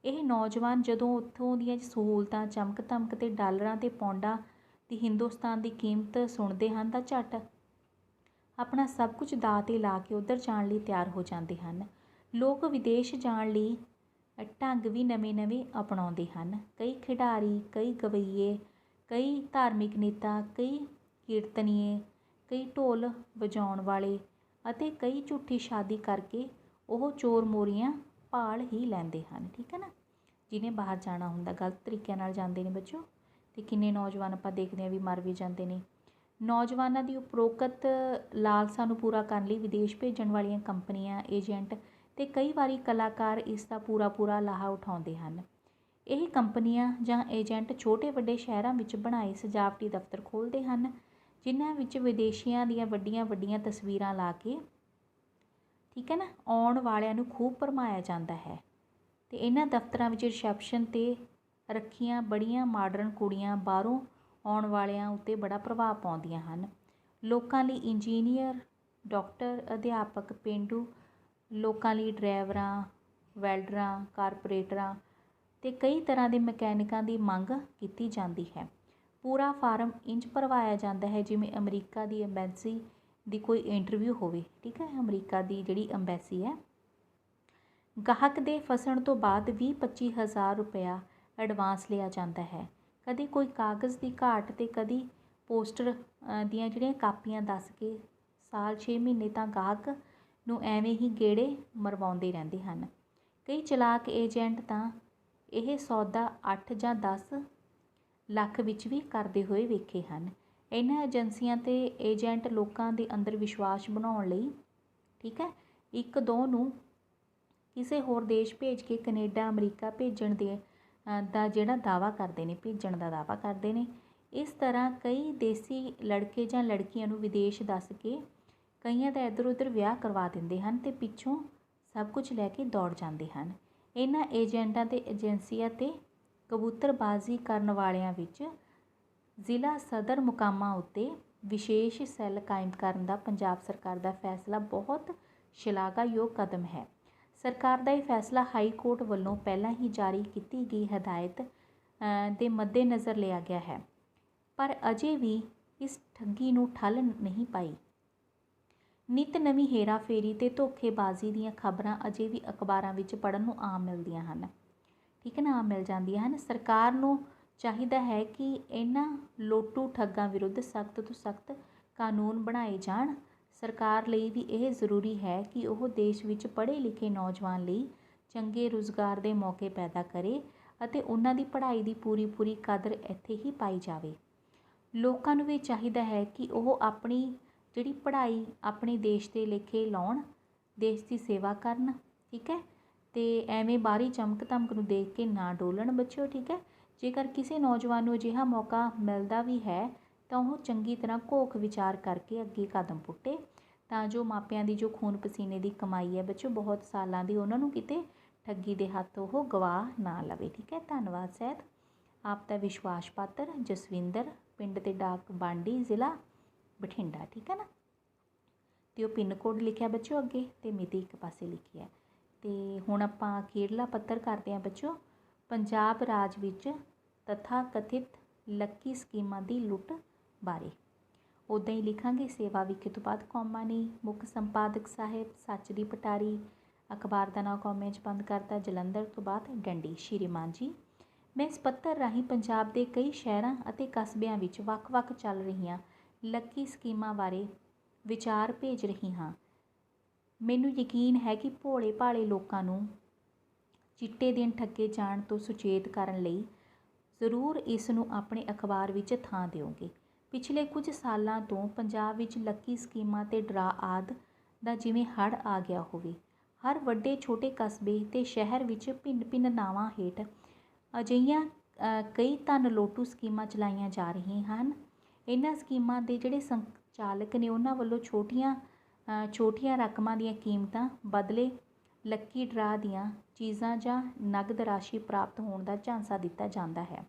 ਇਹ ਨੌਜਵਾਨ ਜਦੋਂ ਉੱਥੋਂ ਦੀਆਂ ਸਹੂਲਤਾਂ, ਚਮਕ ਧਮਕ ਅਤੇ ਡਾਲਰਾਂ ਅਤੇ ਪੌਂਡਾਂ ਦੀ ਹਿੰਦੁਸਤਾਨ ਦੀ ਕੀਮਤ ਸੁਣਦੇ ਹਨ ਤਾਂ ਝੱਟ ਆਪਣਾ ਸਭ ਕੁਝ ਦਾਅ 'ਤੇ ਲਾ ਕੇ ਉੱਧਰ ਜਾਣ ਲਈ ਤਿਆਰ ਹੋ ਜਾਂਦੇ ਹਨ। ਲੋਕ ਵਿਦੇਸ਼ ਜਾਣ ਲਈ ਢੰਗ ਵੀ ਨਵੇਂ-ਨਵੇਂ ਅਪਣਾਉਂਦੇ ਹਨ। ਕਈ ਖਿਡਾਰੀ, ਕਈ ਗਵੱਈਏ ਕਈ ਧਾਰਮਿਕ ਨੇਤਾ, ਕਈ ਕੀਰਤਨੀਏ, ਕਈ ਢੋਲ ਵਜਾਉਣ ਵਾਲੇ ਅਤੇ ਕਈ ਝੂਠੀ ਸ਼ਾਦੀ ਕਰਕੇ ਉਹ ਚੋਰ ਮੋਰੀਆਂ ਭਾਲ ਹੀ ਲੈਂਦੇ ਹਨ। ਠੀਕ ਹੈ ਨਾ, ਜਿਹਨੇ ਬਾਹਰ ਜਾਣਾ ਹੁੰਦਾ ਗਲਤ ਤਰੀਕਿਆਂ ਨਾਲ ਜਾਂਦੇ ਨੇ ਬੱਚੋ। ਅਤੇ ਕਿੰਨੇ ਨੌਜਵਾਨ ਆਪਾਂ ਦੇਖਦੇ ਹਾਂ ਵੀ ਮਰ ਵੀ ਜਾਂਦੇ ਨੇ। ਨੌਜਵਾਨਾਂ ਦੀ ਉਪਰੋਕਤ ਲਾਲਸਾ ਨੂੰ ਪੂਰਾ ਕਰਨ ਲਈ ਵਿਦੇਸ਼ ਭੇਜਣ ਵਾਲੀਆਂ ਕੰਪਨੀਆਂ, ਏਜੰਟ ਅਤੇ ਕਈ ਵਾਰੀ ਕਲਾਕਾਰ ਇਸ ਦਾ ਪੂਰਾ ਲਾਹਾ ਉਠਾਉਂਦੇ ਹਨ। ਇਹ ਕੰਪਨੀਆਂ ਜਾਂ ਏਜੰਟ ਛੋਟੇ ਵੱਡੇ ਸ਼ਹਿਰਾਂ ਵਿੱਚ ਬਣਾਏ ਸਜਾਵਟੀ ਦਫ਼ਤਰ ਖੋਲ੍ਹਦੇ ਹਨ, ਜਿਨ੍ਹਾਂ ਵਿੱਚ ਵਿਦੇਸ਼ੀਆਂ ਦੀਆਂ ਵੱਡੀਆਂ ਤਸਵੀਰਾਂ ਲਾ ਕੇ, ਠੀਕ ਹੈ ਨਾ, ਆਉਣ ਵਾਲਿਆਂ ਨੂੰ ਖੂਬ ਭਰਮਾਇਆ ਜਾਂਦਾ ਹੈ। ਅਤੇ ਇਹਨਾਂ ਦਫ਼ਤਰਾਂ ਵਿੱਚ ਰਿਸੈਪਸ਼ਨ 'ਤੇ ਰੱਖੀਆਂ ਬੜੀਆਂ ਮਾਡਰਨ ਕੁੜੀਆਂ ਬਾਹਰੋਂ ਆਉਣ ਵਾਲਿਆਂ ਉੱਤੇ ਬੜਾ ਪ੍ਰਭਾਵ ਪਾਉਂਦੀਆਂ ਹਨ। ਲੋਕਾਂ ਲਈ ਇੰਜੀਨੀਅਰ, ਡਾਕਟਰ, ਅਧਿਆਪਕ, ਪੇਂਡੂ ਲੋਕਾਂ ਲਈ ਡਰਾਈਵਰਾਂ, ਵੈਲਡਰਾਂ, ਕਾਰਪੋਰੇਟਰਾਂ ਅਤੇ ਕਈ ਤਰ੍ਹਾਂ ਦੇ ਮਕੈਨਿਕਾਂ ਦੀ ਮੰਗ ਕੀਤੀ ਜਾਂਦੀ ਹੈ। ਪੂਰਾ ਫਾਰਮ ਇੰਝ ਭਰਵਾਇਆ ਜਾਂਦਾ ਹੈ ਜਿਵੇਂ ਅਮਰੀਕਾ ਦੀ ਐਮਬੈਸੀ ਦੀ ਕੋਈ ਇੰਟਰਵਿਊ ਹੋਵੇ। ਠੀਕ ਹੈ, ਅਮਰੀਕਾ ਦੀ ਜਿਹੜੀ ਅੰਬੈਸੀ ਹੈ। ਗਾਹਕ ਦੇ ਫਸਣ ਤੋਂ ਬਾਅਦ 20-25 ਹਜ਼ਾਰ ਰੁਪਇਆ ਐਡਵਾਂਸ ਲਿਆ ਜਾਂਦਾ ਹੈ। ਕਦੇ ਕੋਈ ਕਾਗਜ਼ ਦੀ ਘਾਟ ਅਤੇ ਕਦੀ ਪੋਸਟਰ ਦੀਆਂ ਜਿਹੜੀਆਂ ਕਾਪੀਆਂ ਦੱਸ ਕੇ ਸਾਲ 6 ਮਹੀਨੇ ਤਾਂ ਗਾਹਕ ਨੂੰ ਐਵੇਂ ਹੀ ਗੇੜੇ ਮਰਵਾਉਂਦੇ ਰਹਿੰਦੇ ਹਨ। ਕਈ ਚਲਾਕ ਏਜੰਟ ਤਾਂ ਇਹ ਸੌਦਾ 8 ਜਾਂ 10 ਲੱਖ ਵਿੱਚ ਵੀ ਕਰਦੇ ਹੋਏ ਵੇਖੇ ਹਨ। ਇਹਨਾਂ ਏਜੰਸੀਆਂ ਅਤੇ ਏਜੰਟ ਲੋਕਾਂ ਦੇ ਅੰਦਰ ਵਿਸ਼ਵਾਸ ਬਣਾਉਣ ਲਈ, ਠੀਕ ਹੈ, ਇੱਕ ਦੋ ਨੂੰ ਕਿਸੇ ਹੋਰ ਦੇਸ਼ ਭੇਜ ਕੇ ਕੈਨੇਡਾ, ਅਮਰੀਕਾ ਭੇਜਣ ਦਾ ਜਿਹੜਾ ਦਾਅਵਾ ਕਰਦੇ ਨੇ, ਭੇਜਣ ਦਾ ਦਾਅਵਾ ਕਰਦੇ ਨੇ। ਇਸ ਤਰ੍ਹਾਂ ਕਈ ਦੇਸੀ ਲੜਕੇ ਜਾਂ ਲੜਕੀਆਂ ਨੂੰ ਵਿਦੇਸ਼ ਦੱਸ ਕੇ ਕਈਆਂ ਦਾ ਇੱਧਰ ਉੱਧਰ ਵਿਆਹ ਕਰਵਾ ਦਿੰਦੇ ਹਨ ਅਤੇ ਪਿੱਛੋਂ ਸਭ ਕੁਝ ਲੈ ਕੇ ਦੌੜ ਜਾਂਦੇ ਹਨ। ਇਹਨਾਂ ਏਜੰਟਾਂ ਅਤੇ ਏਜੰਸੀਆਂ 'ਤੇ ਕਬੂਤਰਬਾਜ਼ੀ ਕਰਨ ਵਾਲਿਆਂ ਵਿੱਚ ਜ਼ਿਲ੍ਹਾ ਸਦਰ ਮੁਕਾਮਾਂ ਉੱਤੇ ਵਿਸ਼ੇਸ਼ ਸੈੱਲ ਕਾਇਮ ਕਰਨ ਦਾ ਪੰਜਾਬ ਸਰਕਾਰ ਦਾ ਫੈਸਲਾ ਬਹੁਤ ਸ਼ਲਾਘਾਯੋਗ ਕਦਮ ਹੈ। ਸਰਕਾਰ ਦਾ ਇਹ ਫੈਸਲਾ ਹਾਈ ਕੋਰਟ ਵੱਲੋਂ ਪਹਿਲਾਂ ਹੀ ਜਾਰੀ ਕੀਤੀ ਗਈ ਹਦਾਇਤ ਦੇ ਮੱਦੇਨਜ਼ਰ ਲਿਆ ਗਿਆ ਹੈ, ਪਰ ਅਜੇ ਵੀ ਇਸ ਠੱਗੀ ਨੂੰ ਠੱਲ ਨਹੀਂ ਪਾਈ। ਨਿੱਤ ਨਵੀਂ ਹੇਰਾਫੇਰੀ ਅਤੇ ਧੋਖੇਬਾਜ਼ੀ ਦੀਆਂ ਖਬਰਾਂ ਅਜੇ ਵੀ ਅਖਬਾਰਾਂ ਵਿੱਚ ਪੜ੍ਹਨ ਨੂੰ ਆਮ ਮਿਲਦੀਆਂ ਹਨ। ਠੀਕ ਹੈ ਨਾ, ਆਮ ਮਿਲ ਜਾਂਦੀਆਂ ਹਨ। ਸਰਕਾਰ ਨੂੰ ਚਾਹੀਦਾ ਹੈ ਕਿ ਇਹਨਾਂ ਲੋਟੂ ਠੱਗਾਂ ਵਿਰੁੱਧ ਸਖਤ ਤੋਂ ਸਖਤ ਕਾਨੂੰਨ ਬਣਾਏ ਜਾਣ। ਸਰਕਾਰ ਲਈ ਵੀ ਇਹ ਜ਼ਰੂਰੀ ਹੈ ਕਿ ਉਹ ਦੇਸ਼ ਵਿੱਚ ਪੜ੍ਹੇ ਲਿਖੇ ਨੌਜਵਾਨ ਲਈ ਚੰਗੇ ਰੁਜ਼ਗਾਰ ਦੇ ਮੌਕੇ ਪੈਦਾ ਕਰੇ ਅਤੇ ਉਹਨਾਂ ਦੀ ਪੜ੍ਹਾਈ ਦੀ ਪੂਰੀ ਕਦਰ ਇੱਥੇ ਹੀ ਪਾਈ ਜਾਵੇ। ਲੋਕਾਂ ਨੂੰ ਵੀ ਚਾਹੀਦਾ ਹੈ ਕਿ ਉਹ ਆਪਣੀ ਜਿਹੜੀ ਪੜ੍ਹਾਈ ਆਪਣੇ ਦੇਸ਼ ਦੇ ਲੇਖੇ ਲਾਉਣ, ਦੇਸ਼ ਦੀ ਸੇਵਾ ਕਰਨ। ਠੀਕ ਹੈ, ਅਤੇ ਐਵੇਂ ਬਾਹਰੀ ਚਮਕ ਧਮਕ ਨੂੰ ਦੇਖ ਕੇ ਨਾ ਡੋਲਣ ਬੱਚਿਓ। ਠੀਕ ਹੈ, ਜੇਕਰ ਕਿਸੇ ਨੌਜਵਾਨ ਨੂੰ ਅਜਿਹਾ ਮੌਕਾ ਮਿਲਦਾ ਵੀ ਹੈ ਤਾਂ ਉਹ ਚੰਗੀ ਤਰ੍ਹਾਂ ਘੋਖ ਵਿਚਾਰ ਕਰਕੇ ਅੱਗੇ ਕਦਮ ਪੁੱਟੇ, ਤਾਂ ਜੋ ਮਾਪਿਆਂ ਦੀ ਜੋ ਖੂਨ ਪਸੀਨੇ ਦੀ ਕਮਾਈ ਹੈ ਬੱਚਿਓ ਬਹੁਤ ਸਾਲਾਂ ਦੀ, ਉਹਨਾਂ ਨੂੰ ਕਿਤੇ ਠੱਗੀ ਦੇ ਹੱਥ ਉਹ ਗਵਾ ਨਾ ਲਵੇ। ਠੀਕ ਹੈ, ਧੰਨਵਾਦ ਸਹਿਤ। ਆਪ ਦਾ ਵਿਸ਼ਵਾਸ ਪਾਤਰ ਜਸਵਿੰਦਰ, ਪਿੰਡ ਤੇ ਡਾਕ ਬਾਂਡੀ, ਜ਼ਿਲ੍ਹਾ ਬਠਿੰਡਾ। ਠੀਕ ਹੈ ਨਾ, ਅਤੇ ਉਹ ਪਿੰਨ ਕੋਡ ਲਿਖਿਆ ਬੱਚਿਓ ਅੱਗੇ ਅਤੇ ਮਿਤੀ ਇੱਕ ਪਾਸੇ ਲਿਖੀ ਹੈ। ਅਤੇ ਹੁਣ ਆਪਾਂ ਅਖੀਰਲਾ ਪੱਤਰ ਕਰਦੇ ਹਾਂ ਬੱਚਿਓ, ਪੰਜਾਬ ਰਾਜ ਵਿੱਚ ਤਥਾ ਕਥਿਤ ਲੱਕੀ ਸਕੀਮਾਂ ਦੀ ਲੁੱਟ ਬਾਰੇ। ਉੱਦਾਂ ਹੀ ਲਿਖਾਂਗੇ, ਸੇਵਾ ਵਿਖੇ ਤੋਂ ਬਾਅਦ ਕੌਮਾ ਨਹੀਂ। ਮੁੱਖ ਸੰਪਾਦਕ ਸਾਹਿਬ ਸੱਚ ਦੀ ਪਟਾਰੀ, ਅਖਬਾਰ ਦਾ ਨਾਮ ਕੌਮੇ 'ਚ ਬੰਦ ਕਰਤਾ, ਜਲੰਧਰ ਤੋਂ ਬਾਅਦ ਡੰਡੀ। ਸ਼੍ਰੀਮਾਨ ਜੀ, ਮੈਂ ਇਸ ਪੱਤਰ ਰਾਹੀਂ ਪੰਜਾਬ ਦੇ ਕਈ ਸ਼ਹਿਰਾਂ ਅਤੇ ਕਸਬਿਆਂ ਵਿੱਚ ਵੱਖ ਚੱਲ ਰਹੀਆਂ ਲੱਕੀ ਸਕੀਮਾਂ ਬਾਰੇ ਵਿਚਾਰ ਭੇਜ ਰਹੀ ਹਾਂ। ਮੈਨੂੰ ਯਕੀਨ ਹੈ ਕਿ ਭੋਲੇ ਭਾਲੇ ਲੋਕਾਂ ਨੂੰ ਚਿੱਟੇ ਦਿਨ ਠੱਗੇ ਜਾਣ ਤੋਂ ਸੁਚੇਤ ਕਰਨ ਲਈ ਜ਼ਰੂਰ ਇਸ ਨੂੰ ਆਪਣੇ ਅਖਬਾਰ ਵਿੱਚ ਥਾਂ ਦਿਓਗੇ। ਪਿਛਲੇ ਕੁਝ ਸਾਲਾਂ ਤੋਂ ਪੰਜਾਬ ਵਿੱਚ ਲੱਕੀ ਸਕੀਮਾਂ ਅਤੇ ਡਰਾ ਆਦਿ ਦਾ ਜਿਵੇਂ ਹੜ੍ਹ ਆ ਗਿਆ ਹੋਵੇ। ਹਰ ਵੱਡੇ ਛੋਟੇ ਕਸਬੇ ਅਤੇ ਸ਼ਹਿਰ ਵਿੱਚ ਭਿੰਨ ਨਾਵਾਂ ਹੇਠ ਅਜਿਹੀਆਂ ਕਈ ਧਨ ਲੋਟੂ ਸਕੀਮਾਂ ਚਲਾਈਆਂ ਜਾ ਰਹੀਆਂ ਹਨ। ਇਹਨਾਂ ਸਕੀਮਾਂ ਦੇ ਜਿਹੜੇ ਸੰਚਾਲਕ ਨੇ ਉਹਨਾਂ ਵੱਲੋਂ ਛੋਟੀਆਂ ਰਕਮਾਂ ਦੀਆਂ ਕੀਮਤਾਂ ਬਦਲੇ ਲੱਕੀ ਡਰਾ ਦੀਆਂ ਚੀਜ਼ਾਂ ਜਾਂ ਨਗਦ ਰਾਸ਼ੀ ਪ੍ਰਾਪਤ ਹੋਣ ਦਾ ਝਾਂਸਾ ਦਿੱਤਾ ਜਾਂਦਾ ਹੈ।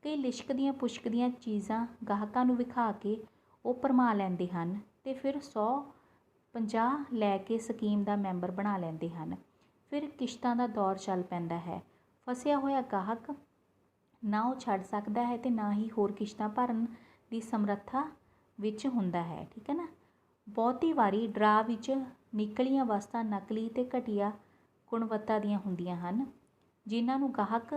ਕਈ ਲਿਸ਼ਕਦੀਆਂ ਪੁਸ਼ਕਦੀਆਂ ਚੀਜ਼ਾਂ ਗਾਹਕਾਂ ਨੂੰ ਵਿਖਾ ਕੇ ਉਹ ਭਰਮਾ ਲੈਂਦੇ ਹਨ ਅਤੇ ਫਿਰ 150 ਲੈ ਕੇ ਸਕੀਮ ਦਾ ਮੈਂਬਰ ਬਣਾ ਲੈਂਦੇ ਹਨ। ਫਿਰ ਕਿਸ਼ਤਾਂ ਦਾ ਦੌਰ ਚੱਲ ਪੈਂਦਾ ਹੈ। ਫਸਿਆ ਹੋਇਆ ਗਾਹਕ ਨਾ ਉਹ ਛੱਡ ਸਕਦਾ ਹੈ ਅਤੇ ਨਾ ਹੀ ਹੋਰ ਕਿਸ਼ਤਾਂ ਭਰਨ ਦੀ ਸਮਰੱਥਾ ਵਿੱਚ ਹੁੰਦਾ ਹੈ। ਠੀਕ ਹੈ ਨਾ, ਬਹੁਤੀ ਵਾਰੀ ਡਰਾ ਵਿੱਚ ਨਿਕਲੀਆਂ ਵਸਤਾਂ ਨਕਲੀ ਅਤੇ ਘਟੀਆ ਗੁਣਵੱਤਾ ਦੀਆਂ ਹੁੰਦੀਆਂ ਹਨ, ਜਿਨ੍ਹਾਂ ਨੂੰ ਗਾਹਕ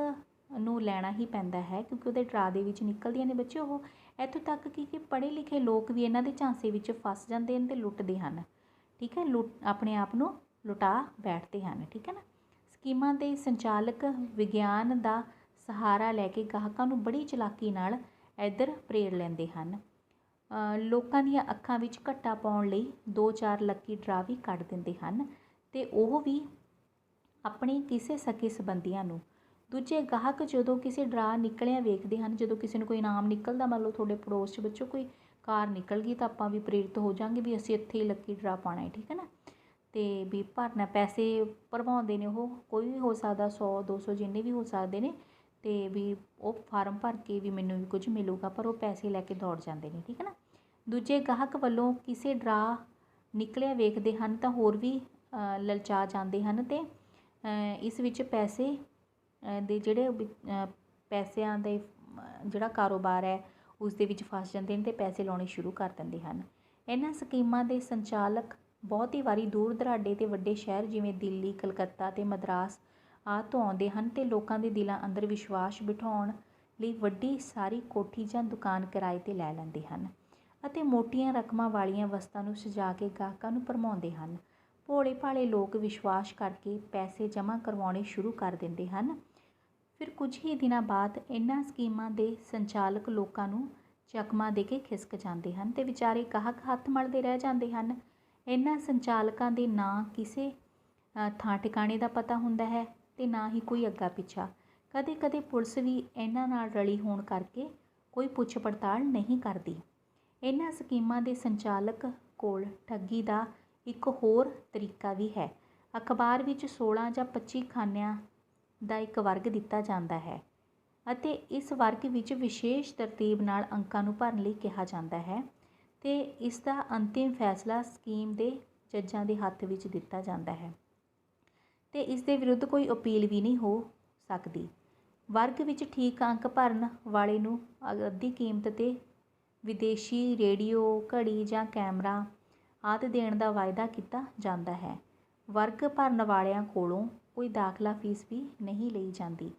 ਨੂੰ ਲੈਣਾ ਹੀ ਪੈਂਦਾ ਹੈ, ਕਿਉਂਕਿ ਉਹਦੇ ਡਰਾ ਦੇ ਵਿੱਚ ਨਿਕਲਦੀਆਂ ਨੇ ਬੱਚੇ ਉਹ। ਇੱਥੋਂ ਤੱਕ ਕਿ ਪੜ੍ਹੇ ਲਿਖੇ ਲੋਕ ਵੀ ਇਹਨਾਂ ਦੇ ਝਾਂਸੇ ਵਿੱਚ ਫਸ ਜਾਂਦੇ ਹਨ ਅਤੇ ਲੁੱਟਦੇ ਹਨ, ਠੀਕ ਹੈ, ਆਪਣੇ ਆਪ ਨੂੰ ਲੁਟਾ ਬੈਠਦੇ ਹਨ, ਠੀਕ ਹੈ ਨਾ। ਸਕੀਮਾਂ ਦੇ ਸੰਚਾਲਕ ਵਿਗਿਆਨ ਦਾ ਸਹਾਰਾ ਲੈ ਕੇ ਗਾਹਕਾਂ ਨੂੰ ਬੜੀ ਚਲਾਕੀ ਨਾਲ ਇੱਧਰ ਪ੍ਰੇਰ ਲੈਂਦੇ ਹਨ। ਲੋਕਾਂ ਦੀਆਂ ਅੱਖਾਂ ਵਿੱਚ ਘੱਟਾ ਪਾਉਣ ਲਈ 2-4 ਲੱਕੀ ਡਰਾ ਵੀ ਕੱਢ ਦਿੰਦੇ ਹਨ, ਅਤੇ ਉਹ ਵੀ ਆਪਣੇ ਕਿਸੇ ਸਕੇ ਸੰਬੰਧੀਆਂ ਨੂੰ। ਦੂਜੇ ਗਾਹਕ ਜਦੋਂ ਕਿਸੇ ਡਰਾ ਨਿਕਲਿਆ ਵੇਖਦੇ ਹਨ, ਜਦੋਂ ਕਿਸੇ ਨੂੰ ਕੋਈ ਇਨਾਮ ਨਿਕਲਦਾ, ਮੰਨ ਲਓ ਤੁਹਾਡੇ ਪੜੋਸ 'ਚ ਬੱਚੋ ਕੋਈ ਕਾਰ ਨਿਕਲ ਗਈ, ਤਾਂ ਆਪਾਂ ਵੀ ਪ੍ਰੇਰਿਤ ਹੋ ਜਾਵਾਂਗੇ ਵੀ ਅਸੀਂ ਇੱਥੇ ਹੀ ਲੱਕੀ ਡਰਾ ਪਾਉਣਾ ਹੈ, ਠੀਕ ਹੈ ਨਾ। ਅਤੇ ਵੀ ਭਰਨਾ, ਪੈਸੇ ਭਰਵਾਉਂਦੇ ਨੇ ਉਹ, ਕੋਈ ਵੀ ਹੋ ਸਕਦਾ, 100-200 ਜਿੰਨੇ ਵੀ ਹੋ ਸਕਦੇ ਨੇ, ਅਤੇ ਵੀ ਉਹ ਫਾਰਮ ਭਰ ਕੇ ਵੀ ਮੈਨੂੰ ਵੀ ਕੁਝ ਮਿਲੂਗਾ, ਪਰ ਉਹ ਪੈਸੇ ਲੈ ਕੇ ਦੌੜ ਜਾਂਦੇ ਨੇ, ਠੀਕ ਹੈ ਨਾ। ਦੂਜੇ ਗਾਹਕ ਵੱਲੋਂ ਕਿਸੇ ਡਰਾ ਨਿਕਲਿਆ ਵੇਖਦੇ ਹਨ ਤਾਂ ਹੋਰ ਵੀ ਲਲਚਾ ਜਾਂਦੇ ਹਨ, ਅਤੇ ਇਸ ਵਿੱਚ ਪੈਸੇ ਦੇ ਜਿਹੜੇ ਪੈਸਿਆਂ ਦੇ ਜਿਹੜਾ ਕਾਰੋਬਾਰ ਹੈ ਉਸ ਦੇ ਵਿੱਚ ਫਸ ਜਾਂਦੇ ਨੇ ਅਤੇ ਪੈਸੇ ਲਾਉਣੇ ਸ਼ੁਰੂ ਕਰ ਦਿੰਦੇ ਹਨ। ਇਹਨਾਂ ਸਕੀਮਾਂ ਦੇ ਸੰਚਾਲਕ ਬਹੁਤ ਹੀ ਵਾਰੀ ਦੂਰ ਦੁਰਾਡੇ ਅਤੇ ਵੱਡੇ ਸ਼ਹਿਰ ਜਿਵੇਂ ਦਿੱਲੀ, ਕਲਕੱਤਾ ਅਤੇ ਮਦਰਾਸ ਆਦਿ ਤੋਂ ਆਉਂਦੇ ਹਨ, ਅਤੇ ਲੋਕਾਂ ਦੇ ਦਿਲਾਂ ਅੰਦਰ ਵਿਸ਼ਵਾਸ ਬਿਠਾਉਣ ਲਈ ਵੱਡੀ ਸਾਰੀ ਕੋਠੀ ਜਾਂ ਦੁਕਾਨ ਕਿਰਾਏ 'ਤੇ ਲੈ ਲੈਂਦੇ ਹਨ, ਅਤੇ ਮੋਟੀਆਂ ਰਕਮਾਂ ਵਾਲੀਆਂ ਵਸਤਾਂ ਨੂੰ ਸਜਾ ਕੇ ਗਾਹਕਾਂ ਨੂੰ ਭਰਮਾਉਂਦੇ ਹਨ। ਭੋਲੇ ਭਾਲੇ ਲੋਕ ਵਿਸ਼ਵਾਸ ਕਰਕੇ ਪੈਸੇ ਜਮ੍ਹਾਂ ਕਰਵਾਉਣੇ ਸ਼ੁਰੂ ਕਰ ਦਿੰਦੇ ਹਨ। ਫਿਰ ਕੁਝ ਹੀ ਦਿਨਾਂ ਬਾਅਦ ਇਹਨਾਂ ਸਕੀਮਾਂ ਦੇ ਸੰਚਾਲਕ ਲੋਕਾਂ ਨੂੰ ਚਕਮਾ ਦੇ ਕੇ ਖਿਸਕ ਜਾਂਦੇ ਹਨ, ਅਤੇ ਵਿਚਾਰੇ ਗਾਹਕ ਹੱਥ ਮਲਦੇ ਰਹਿ ਜਾਂਦੇ ਹਨ। ਇਹਨਾਂ ਸੰਚਾਲਕਾਂ ਦੇ ਨਾ ਕਿਸੇ ਥਾਂ ਟਿਕਾਣੇ ਦਾ ਪਤਾ ਹੁੰਦਾ ਹੈ, ਅਤੇ ਨਾ ਹੀ ਕੋਈ ਅੱਗਾ ਪਿੱਛਾ। ਕਦੇ ਕਦੇ ਪੁਲਿਸ ਵੀ ਇਹਨਾਂ ਨਾਲ ਰਲੀ ਹੋਣ ਕਰਕੇ ਕੋਈ ਪੁੱਛ ਪੜਤਾਲ ਨਹੀਂ ਕਰਦੀ। ਇਹਨਾਂ ਸਕੀਮਾਂ ਦੇ ਸੰਚਾਲਕ ਕੋਲ ਠੱਗੀ ਦਾ ਇੱਕ ਹੋਰ ਤਰੀਕਾ ਵੀ ਹੈ। ਅਖਬਾਰ ਵਿੱਚ 16 ਜਾਂ 25 ਖਾਨਿਆਂ ਦਾ ਇੱਕ ਵਰਗ ਦਿੱਤਾ ਜਾਂਦਾ ਹੈ, ਅਤੇ ਇਸ ਵਰਗ ਵਿੱਚ ਵਿਸ਼ੇਸ਼ ਤਰਤੀਬ ਨਾਲ ਅੰਕਾਂ ਨੂੰ ਭਰਨ ਲਈ ਕਿਹਾ ਜਾਂਦਾ ਹੈ, ਅਤੇ ਇਸ ਦਾ ਅੰਤਿਮ ਫੈਸਲਾ ਸਕੀਮ ਦੇ ਜੱਜਾਂ ਦੇ ਹੱਥ ਵਿੱਚ ਦਿੱਤਾ ਜਾਂਦਾ ਹੈ, ਅਤੇ ਇਸ ਦੇ ਵਿਰੁੱਧ ਕੋਈ ਅਪੀਲ ਵੀ ਨਹੀਂ ਹੋ ਸਕਦੀ। ਵਰਗ ਵਿੱਚ ਠੀਕ ਅੰਕ ਭਰਨ ਵਾਲੇ ਨੂੰ ਅੱਧੀ ਕੀਮਤ 'ਤੇ ਵਿਦੇਸ਼ੀ ਰੇਡੀਓ, ਘੜੀ ਜਾਂ ਕੈਮਰਾ ਆਦਿ ਦੇਣ ਦਾ ਵਾਅਦਾ ਕੀਤਾ ਜਾਂਦਾ ਹੈ। ਵਰਗ ਭਰਨ ਵਾਲਿਆਂ ਕੋਲੋਂ ਕੋਈ ਦਾਖਲਾ ਫੀਸ ਵੀ ਨਹੀਂ ਲਈ ਜਾਂਦੀ,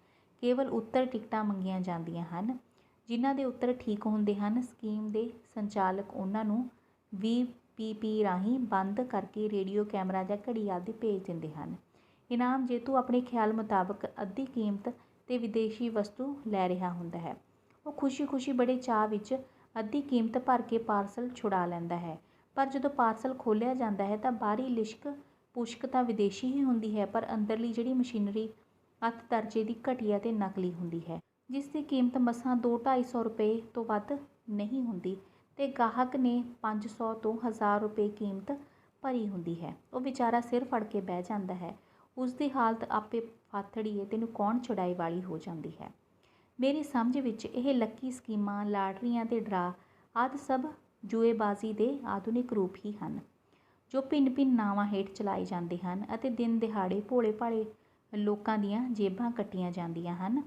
ਕੇਵਲ ਉੱਤਰ ਟਿਕਟਾਂ ਮੰਗੀਆਂ ਜਾਂਦੀਆਂ ਹਨ। ਜਿਨ੍ਹਾਂ ਦੇ ਉੱਤਰ ਠੀਕ ਹੁੰਦੇ ਹਨ, ਸਕੀਮ ਦੇ ਸੰਚਾਲਕ ਉਹਨਾਂ ਨੂੰ VPP ਰਾਹੀਂ ਬੰਦ ਕਰਕੇ ਰੇਡੀਓ, ਕੈਮਰਾ ਜਾਂ ਘੜੀ ਆਦਿ ਭੇਜ ਦਿੰਦੇ ਹਨ। ਇਨਾਮ ਜੇਤੂ ਆਪਣੇ ਖਿਆਲ ਮੁਤਾਬਕ ਅੱਧੀ ਕੀਮਤ 'ਤੇ ਵਿਦੇਸ਼ੀ ਵਸਤੂ ਲੈ ਰਿਹਾ ਹੁੰਦਾ ਹੈ। ਉਹ ਖੁਸ਼ੀ-ਖੁਸ਼ੀ ਬੜੇ ਚਾਅ ਵਿੱਚ ਅੱਧੀ ਕੀਮਤ ਭਰ ਕੇ ਪਾਰਸਲ ਛੁਡਾ ਲੈਂਦਾ ਹੈ, ਪਰ ਜਦੋਂ ਪਾਰਸਲ ਖੋਲ੍ਹਿਆ ਜਾਂਦਾ ਹੈ ਤਾਂ ਬਾਹਰੀ ਲਿਸ਼ਕ ਪੁਸ਼ਕ ਤਾਂ ਵਿਦੇਸ਼ੀ ਹੀ ਹੁੰਦੀ ਹੈ, ਪਰ ਅੰਦਰਲੀ ਜਿਹੜੀ ਮਸ਼ੀਨਰੀ ਅੱਤ ਦਰਜੇ ਦੀ ਘਟੀਆ ਅਤੇ ਨਕਲੀ ਹੁੰਦੀ ਹੈ, ਜਿਸ ਦੀ ਕੀਮਤ ਮਸਾਂ 200-250 ਰੁਪਏ ਤੋਂ ਵੱਧ ਨਹੀਂ ਹੁੰਦੀ, ਅਤੇ ਗਾਹਕ ਨੇ 500 ਤੋਂ 1000 ਰੁਪਏ ਕੀਮਤ ਭਰੀ ਹੁੰਦੀ ਹੈ। ਉਹ ਵਿਚਾਰਾ ਸਿਰ ਫੜ ਕੇ ਬਹਿ ਜਾਂਦਾ ਹੈ। ਉਸ ਦੀ ਹਾਲਤ ਆਪੇ ਪਾਥੜੀਏ ਤੈਨੂੰ ਕੌਣ ਛੁਡਾਏ ਵਾਲੀ ਹੋ ਜਾਂਦੀ ਹੈ। ਮੇਰੀ ਸਮਝ ਵਿੱਚ ਇਹ ਲੱਕੀ ਸਕੀਮਾਂ, ਲਾਟਰੀਆਂ ਅਤੇ ਡਰਾ ਆਦਿ ਸਭ ਜੂਏਬਾਜ਼ੀ ਦੇ ਆਧੁਨਿਕ ਰੂਪ ਹੀ ਹਨ, ਜੋ ਭਿੰਨ-ਭਿੰਨ ਨਾਵਾਂ ਹੇਠ ਚਲਾਏ ਜਾਂਦੇ ਹਨ, ਅਤੇ ਦਿਨ ਦਿਹਾੜੇ ਭੋਲੇ ਭਾਲੇ ਲੋਕਾਂ ਦੀਆਂ ਜੇਬਾਂ ਕੱਟੀਆਂ ਜਾਂਦੀਆਂ ਹਨ।